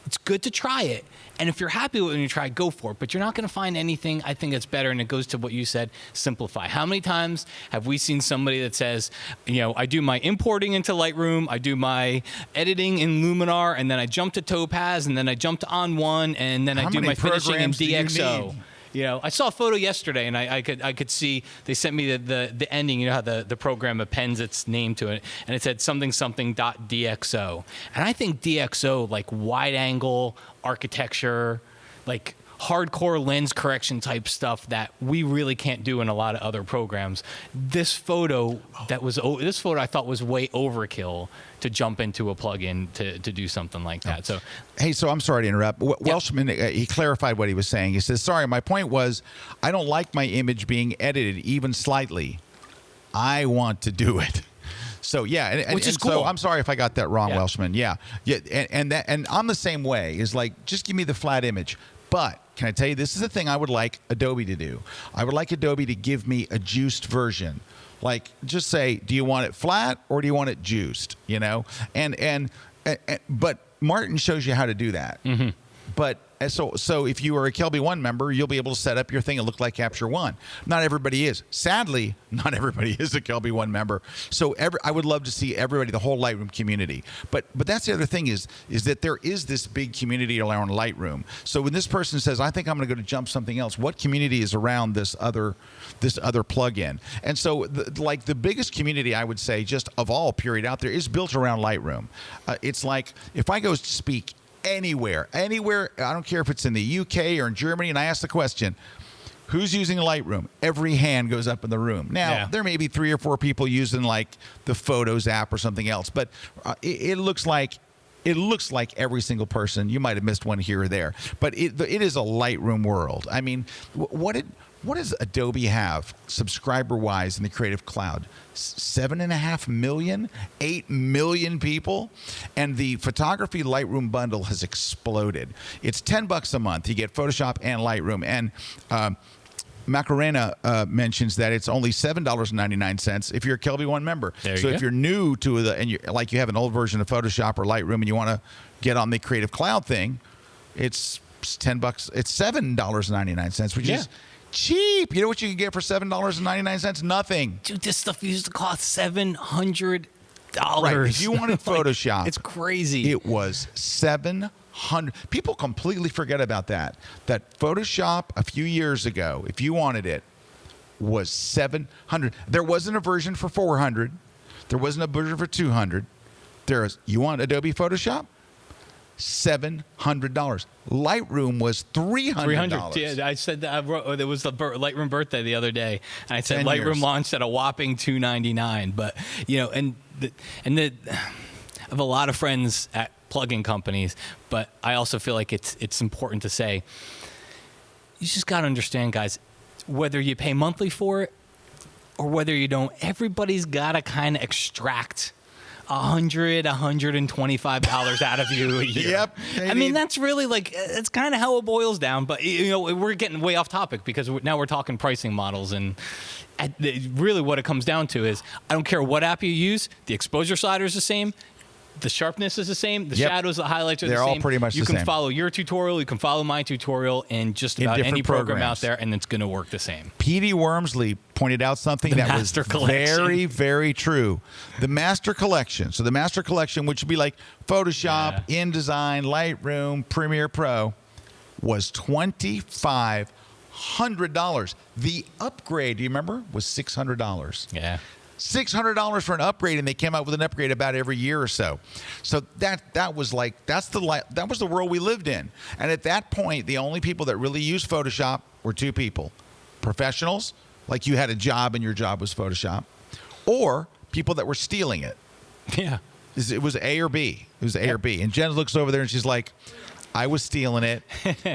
[SPEAKER 2] It's good to try it. And if you're happy with it when you try it, go for it. But you're not going to find anything, I think, that's better. And it goes to what you said, simplify. How many times have we seen somebody that says, you know, I do my importing into Lightroom, I do my editing in Luminar, and then I jump to Topaz, and then I jump to On1, and then I do my finishing in DxO. You know, I saw a photo yesterday, and I could see they sent me the ending. You know how the program appends its name to it, and it said something.dxo. And I think DxO, like wide angle architecture, like hardcore lens correction type stuff that we really can't do in a lot of other programs. This photo I thought was way overkill to jump into a plugin to do something like that. So,
[SPEAKER 1] hey, so I'm sorry to interrupt. Welshman, he clarified what he was saying. He says, sorry, my point was, I don't like my image being edited even slightly. I want to do it. So yeah,
[SPEAKER 2] which is cool.
[SPEAKER 1] So I'm sorry if I got that wrong, Welshman. Yeah, and I'm the same way. Is like, just give me the flat image. But can I tell you, this is the thing I would like Adobe to do. I would like Adobe to give me a juiced version. Like, just say, do you want it flat or do you want it juiced? You know, but Martin shows you how to do that. Mm-hmm. But so if you are a Kelby One member, you'll be able to set up your thing and look like Capture One. Not everybody is. Sadly, not everybody is a Kelby One member. So I would love to see everybody, the whole Lightroom community. But that's the other thing is that there is this big community around Lightroom. So when this person says, I think I'm going to go to jump something else, what community is around this other plugin? And so the biggest community, I would say, just of all period out there, is built around Lightroom. It's like, if I go speak anywhere, I don't care if it's in the UK or in Germany, and I ask the question, who's using Lightroom? Every hand goes up in the room. Now, there may be 3 or 4 people using like the Photos app or something else, but it looks like every single person. You might have missed one here or there, but it is a Lightroom world. I mean, what does Adobe have subscriber-wise in the Creative Cloud? 7.5 million, 8 million people, and the photography Lightroom bundle has exploded. It's $10 a month. You get Photoshop and Lightroom, and Macarena mentions that it's only $7.99 if you're a Kelby One member. So if you're new to and you have an old version of Photoshop or Lightroom and you want to get on the Creative Cloud thing, it's $10. It's $7.99, which is cheap. You know what you can get for $7.99? Nothing.
[SPEAKER 2] Dude, this stuff used to cost $700.
[SPEAKER 1] Right. If you wanted Photoshop,
[SPEAKER 2] it's crazy.
[SPEAKER 1] It was $700. People completely forget about that. That Photoshop a few years ago, if you wanted it, was $700. There wasn't a version for $400. There wasn't a version for $200. You want Adobe Photoshop? $700. Lightroom was $300.
[SPEAKER 2] Yeah, I said that. It was the Lightroom birthday the other day, and I said Lightroom launched at a whopping $299. But you know, I have a lot of friends at plugin companies, but I also feel like it's important to say, you just got to understand, guys, whether you pay monthly for it or whether you don't, everybody's got to kind of extract $125 out of you a year.
[SPEAKER 1] Yep.
[SPEAKER 2] I mean, that's really it's kind of how it boils down. But you know, we're getting way off topic because now we're talking pricing models, and really what it comes down to is, I don't care what app you use, the exposure slider is the same. The sharpness is the same. The
[SPEAKER 1] Yep.
[SPEAKER 2] shadows, the highlights are
[SPEAKER 1] They're
[SPEAKER 2] the same.
[SPEAKER 1] all pretty much
[SPEAKER 2] you
[SPEAKER 1] the
[SPEAKER 2] can
[SPEAKER 1] same.
[SPEAKER 2] follow your tutorial. You can follow my tutorial in just
[SPEAKER 1] In
[SPEAKER 2] about
[SPEAKER 1] different
[SPEAKER 2] any program
[SPEAKER 1] programs.
[SPEAKER 2] out there, and it's going to work the same.
[SPEAKER 1] P.D. Wormsley pointed out something
[SPEAKER 2] The
[SPEAKER 1] that was
[SPEAKER 2] Master Collection.
[SPEAKER 1] very, very true. The Master Collection. So the Master Collection, which would be like Photoshop, InDesign, Lightroom, Premiere Pro, was $2,500. The upgrade, do you remember, was $600.
[SPEAKER 2] Yeah.
[SPEAKER 1] $600 for an upgrade, and they came out with an upgrade about every year or so. So that was the world we lived in. And at that point, the only people that really used Photoshop were two people: professionals, like you had a job and your job was Photoshop, or people that were stealing it.
[SPEAKER 2] Yeah.
[SPEAKER 1] It was A or B. It was A or B. And Jen looks over there and she's like, I was stealing it.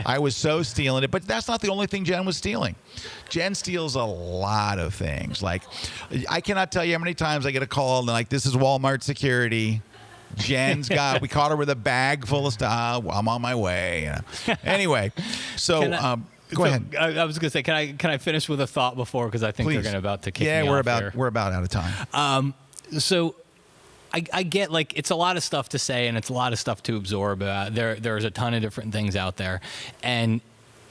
[SPEAKER 1] I was so stealing it. But that's not the only thing Jen was stealing. Jen steals a lot of things. Like, I cannot tell you how many times I get a call and like, this is Walmart security. We caught her with a bag full of stuff. I'm on my way. You know. Anyway, so go ahead.
[SPEAKER 2] I was going to say, can I finish with a thought before? Because I think
[SPEAKER 1] Please.
[SPEAKER 2] they're about to kick me
[SPEAKER 1] we're
[SPEAKER 2] off here.
[SPEAKER 1] we're about out of time.
[SPEAKER 2] So I get, like, it's a lot of stuff to say and it's a lot of stuff to absorb. There's a ton of different things out there. And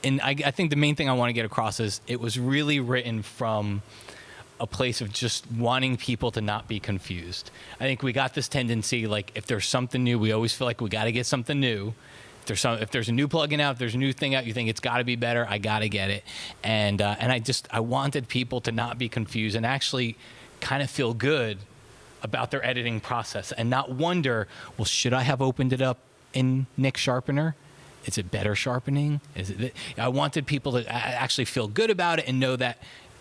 [SPEAKER 2] I think the main thing I want to get across is it was really written from a place of just wanting people to not be confused. I think we got this tendency, like, if there's something new, we always feel like we got to get something new. If there's a new plugin out, if there's a new thing out, you think it's got to be better, I got to get it. And I wanted people to not be confused and actually kind of feel good about their editing process and not wonder, well, should I have opened it up in Nik Sharpener? Is it better sharpening? I wanted people to actually feel good about it and know that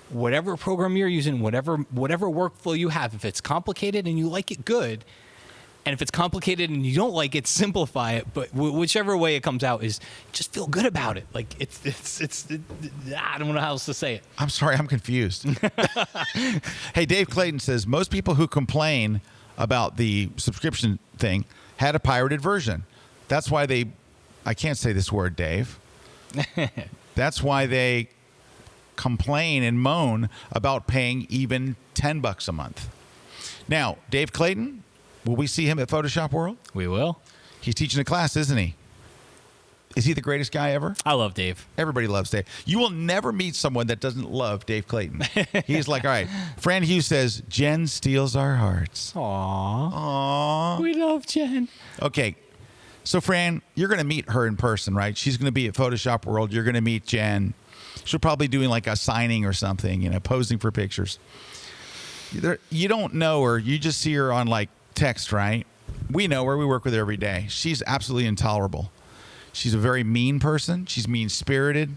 [SPEAKER 2] whatever program you're using, whatever workflow you have, if it's complicated and you like it, good. And if it's complicated and you don't like it, simplify it. But whichever way it comes out is just feel good about it. Like it's I don't know how else to say it.
[SPEAKER 1] I'm sorry, I'm confused. Hey, Dave Clayton says most people who complain about the subscription thing had a pirated version. That's why I can't say this word, Dave. That's why they complain and moan about paying even $10 a month. Now, Dave Clayton, will we see him at Photoshop World?
[SPEAKER 2] We will.
[SPEAKER 1] He's teaching a class, isn't he? Is he the greatest guy ever?
[SPEAKER 2] I love Dave.
[SPEAKER 1] Everybody loves Dave. You will never meet someone that doesn't love Dave Clayton. He's like, all right. Fran Hughes says, Jen steals our hearts.
[SPEAKER 2] Aww. We love Jen.
[SPEAKER 1] Okay. So, Fran, you're going to meet her in person, right? She's going to be at Photoshop World. You're going to meet Jen. She'll probably doing like a signing or something, posing for pictures. You don't know her. You just see her on like text, right? We know her. We work with her every day. She's absolutely intolerable. She's a very mean person. She's mean-spirited.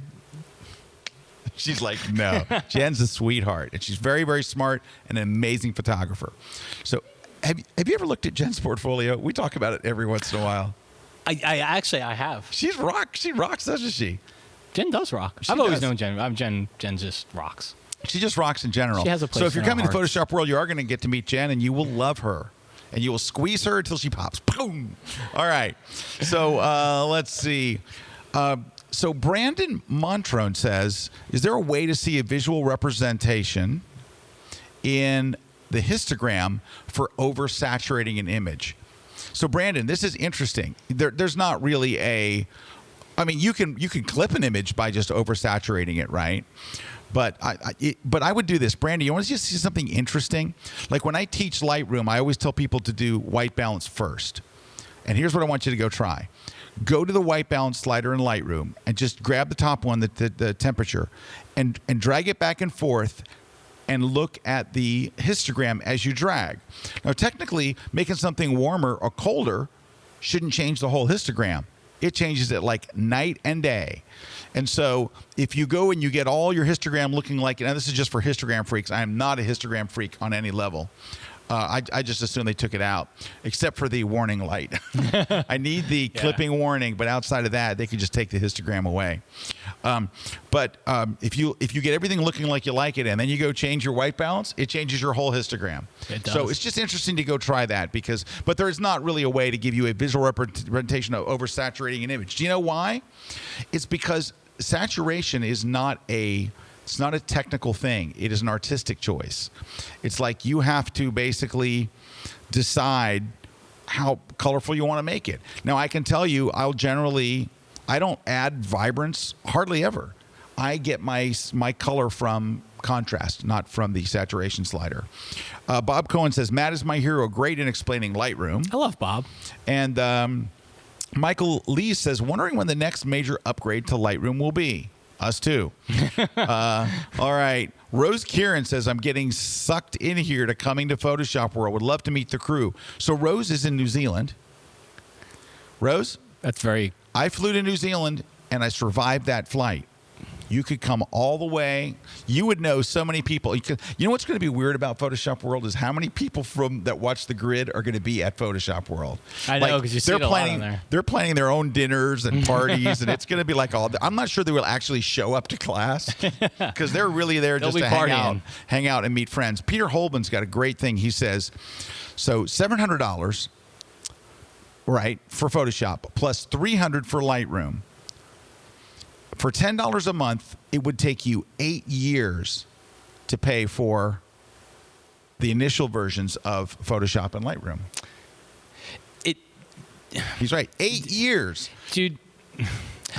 [SPEAKER 1] She's like, no. Jen's a sweetheart. And she's very, very smart and an amazing photographer. So have you ever looked at Jen's portfolio? We talk about it every once in a while.
[SPEAKER 2] I actually have.
[SPEAKER 1] She rocks, doesn't she?
[SPEAKER 2] Jen does rock. I've always known Jen. Jen just rocks.
[SPEAKER 1] She just rocks in general.
[SPEAKER 2] She has a place
[SPEAKER 1] so if you're
[SPEAKER 2] in our
[SPEAKER 1] coming to
[SPEAKER 2] hearts.
[SPEAKER 1] Photoshop World, you are going to get to meet Jen, and you will love her. And you will squeeze her until she pops. Boom! All right. So let's see. So Brandon Montrone says, is there a way to see a visual representation in the histogram for oversaturating an image? So Brandon, this is interesting. There's not really I mean, you can clip an image by just oversaturating it, right? But I would do this. Brandy, you want to just see something interesting? Like when I teach Lightroom, I always tell people to do white balance first. And here's what I want you to go try. Go to the white balance slider in Lightroom and just grab the top one, the temperature, and drag it back and forth and look at the histogram as you drag. Now, technically, making something warmer or colder shouldn't change the whole histogram. It changes it like night and day. And so if you go and you get all your histogram looking like, and this is just for histogram freaks. I am not a histogram freak on any level. I just assume they took it out, except for the warning light. I need the clipping warning, but outside of that, they could just take the histogram away. But if you get everything looking like you like it, and then you go change your white balance, it changes your whole histogram.
[SPEAKER 2] It does.
[SPEAKER 1] So it's just interesting to go try that but there is not really a way to give you a visual representation of oversaturating an image. Do you know why? It's because saturation is not a technical thing. It is an artistic choice. It's like you have to basically decide how colorful you want to make it. Now, I can tell you, I don't add vibrance hardly ever. I get my color from contrast, not from the saturation slider. Bob Cohen says, Matt is my hero, great in explaining Lightroom.
[SPEAKER 2] I love Bob.
[SPEAKER 1] And Michael Lee says, wondering when the next major upgrade to Lightroom will be. Us too. All right. Rose Kieran says, I'm getting sucked in here to coming to Photoshop World. Would love to meet the crew. So Rose is in New Zealand. Rose?
[SPEAKER 2] That's very...
[SPEAKER 1] I flew to New Zealand, and I survived that flight. You could come all the way. You would know so many people. You know what's going to be weird about Photoshop World is how many people that watch the grid are going to be at Photoshop World.
[SPEAKER 2] I know, because you see it a lot on there.
[SPEAKER 1] They're planning their own dinners and parties, and it's going to be like I'm not sure they will actually show up to class because they're really there just to hang out and meet friends. Peter Holman's got a great thing. He says, so $700, right, for Photoshop, plus $300 for Lightroom. For $10 a month, it would take you 8 years to pay for the initial versions of Photoshop and Lightroom. He's right. 8 years.
[SPEAKER 2] Dude,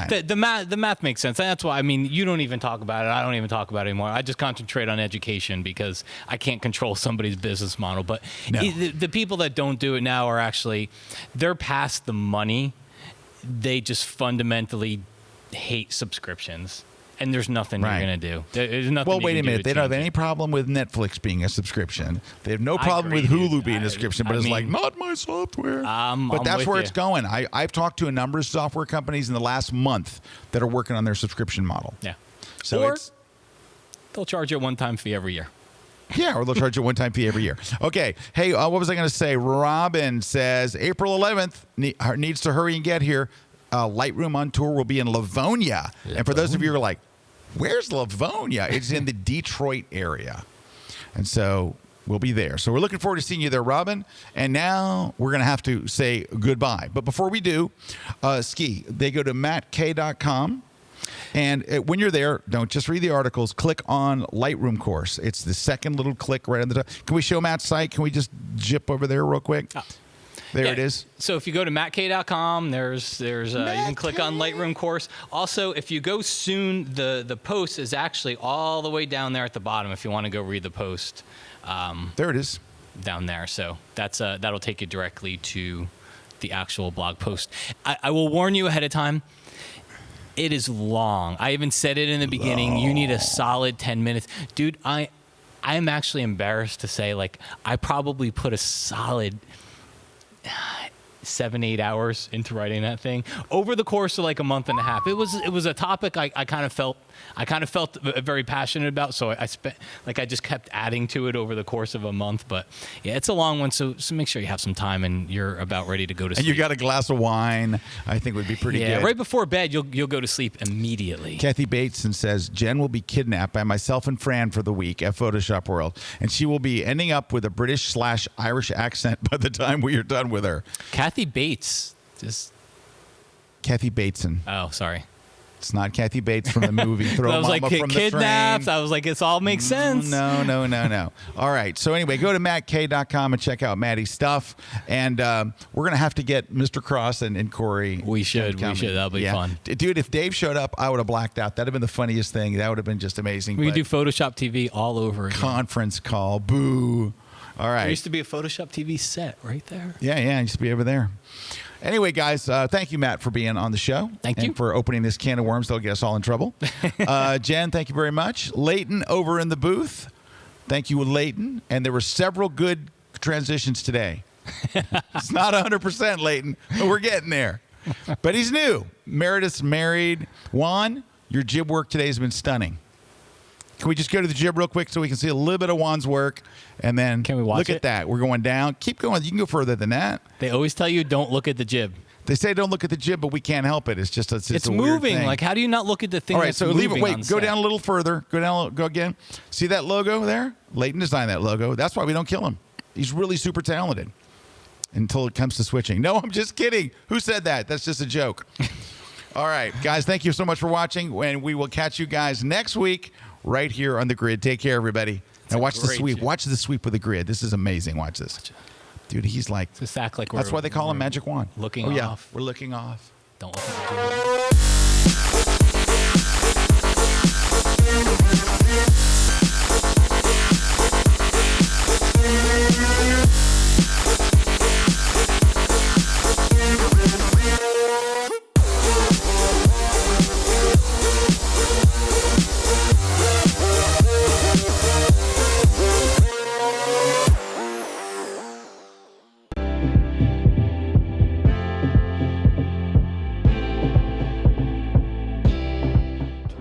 [SPEAKER 2] the math makes sense. That's why, I mean, you don't even talk about it. I don't even talk about it anymore. I just concentrate on education because I can't control somebody's business model. But the people that don't do it now are actually, they're past the money. They just fundamentally hate subscriptions, and there's nothing you're going to do. There's nothing.
[SPEAKER 1] Well, wait a minute. They don't have any problem with Netflix being a subscription. They have no problem with Hulu being a subscription, but it's like, not my software. But that's where it's going. I've talked to a number of software companies in the last month that are working on their subscription model.
[SPEAKER 2] Yeah.
[SPEAKER 1] So
[SPEAKER 2] they'll charge you a one-time fee every year.
[SPEAKER 1] Yeah, or they'll charge you a one-time fee every year. Okay. Hey, what was I going to say? Robin says April 11th needs to hurry and get here. Lightroom on tour will be in Livonia. And for those of you who are like, where's Livonia? It's in the Detroit area. And so we'll be there. So we're looking forward to seeing you there, Robin. And now we're going to have to say goodbye. But before we do, Ski, they go to mattkay.com. And when you're there, don't just read the articles. Click on Lightroom course. It's the second little click right on the top. Can we show Matt's site? Can we just zip over there real quick? There it is.
[SPEAKER 2] So if you go to mattkay.com, there's you can click on Lightroom course. Also, if you go soon, the post is actually all the way down there at the bottom. If you want to go read the post,
[SPEAKER 1] there it is
[SPEAKER 2] down there. So that'll take you directly to the actual blog post. I will warn you ahead of time. It is long. I even said it in the beginning. You need a solid 10 minutes, dude. I am actually embarrassed to say, like, I probably put a solid 7-8 hours into writing that thing over the course of like a month and a half. It was a topic I kind of felt very passionate about, so I just kept adding to it over the course of a month. But yeah, it's a long one, so make sure you have some time and you're about ready to go to sleep.
[SPEAKER 1] And you got a glass of wine, I think would be pretty good.
[SPEAKER 2] Yeah, right before bed you'll go to sleep immediately.
[SPEAKER 1] Kathy Bateson says Jen will be kidnapped by myself and Fran for the week at Photoshop World, and she will be ending up with a British/Irish accent by the time we are done with her.
[SPEAKER 2] Kathy Bates,
[SPEAKER 1] Kathy Bateson.
[SPEAKER 2] Oh, sorry.
[SPEAKER 1] It's not Kathy Bates from the movie Throw
[SPEAKER 2] I was
[SPEAKER 1] Mama
[SPEAKER 2] like,
[SPEAKER 1] from
[SPEAKER 2] kidnapped.
[SPEAKER 1] the Train.
[SPEAKER 2] I was like, it's all makes sense.
[SPEAKER 1] No. All right. So anyway, go to mattkay.com and check out Maddie's stuff. And we're going to have to get Mr. Cross and Corey.
[SPEAKER 2] We should. That'll be fun.
[SPEAKER 1] Dude, if Dave showed up, I would have blacked out. That would have been the funniest thing. That would have been just amazing.
[SPEAKER 2] We could do Photoshop TV all over again.
[SPEAKER 1] Conference call. Boo. All right.
[SPEAKER 2] There used to be a Photoshop TV set right there.
[SPEAKER 1] Yeah. It used to be over there. Anyway, guys, thank you, Matt, for being on the show.
[SPEAKER 2] Thank you.
[SPEAKER 1] And for opening this can of worms that'll get us all in trouble. Jen, thank you very much. Leighton over in the booth. Thank you, Leighton. And there were several good transitions today. It's not 100%, Leighton, but we're getting there. But he's new. Meredith's married. Juan, your jib work today has been stunning. Can we just go to the jib real quick so we can see a little bit of Juan's work? And then
[SPEAKER 2] can we watch
[SPEAKER 1] look at that. We're going down. Keep going. You can go further than that.
[SPEAKER 2] They always tell you don't look at the jib.
[SPEAKER 1] They say don't look at the jib, but we can't help it. It's just it's a
[SPEAKER 2] moving.
[SPEAKER 1] Weird thing.
[SPEAKER 2] Like, how do you not look at the thing?
[SPEAKER 1] All right,
[SPEAKER 2] that's
[SPEAKER 1] so leave it. Wait, go
[SPEAKER 2] set?
[SPEAKER 1] down a little further. Go again. See that logo there? Leighton designed that logo. That's why we don't kill him. He's really super talented. Until it comes to switching. No, I'm just kidding. Who said that? That's just a joke. All right, guys, thank you so much for watching, and we will catch you guys next week right here on the grid. Take care, everybody. Now watch the sweep. Watch the sweep with the grid. This is amazing. Watch this. Dude, he's like.
[SPEAKER 2] It's exactly like
[SPEAKER 1] That's why they call him Magic Wand.
[SPEAKER 2] Looking
[SPEAKER 1] oh, yeah,
[SPEAKER 2] off.
[SPEAKER 1] We're looking off.
[SPEAKER 2] Don't look at the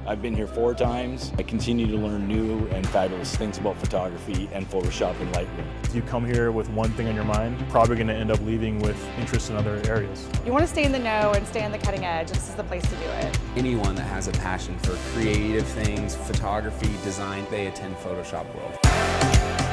[SPEAKER 9] I've been here 4 times. I continue to learn new and fabulous things about photography and Photoshop and Lightroom.
[SPEAKER 10] If you come here with one thing on your mind, you're probably going to end up leaving with interest in other areas.
[SPEAKER 11] You want to stay in the know and stay on the cutting edge. This is the place to do it.
[SPEAKER 12] Anyone that has a passion for creative things, photography, design, they attend Photoshop World.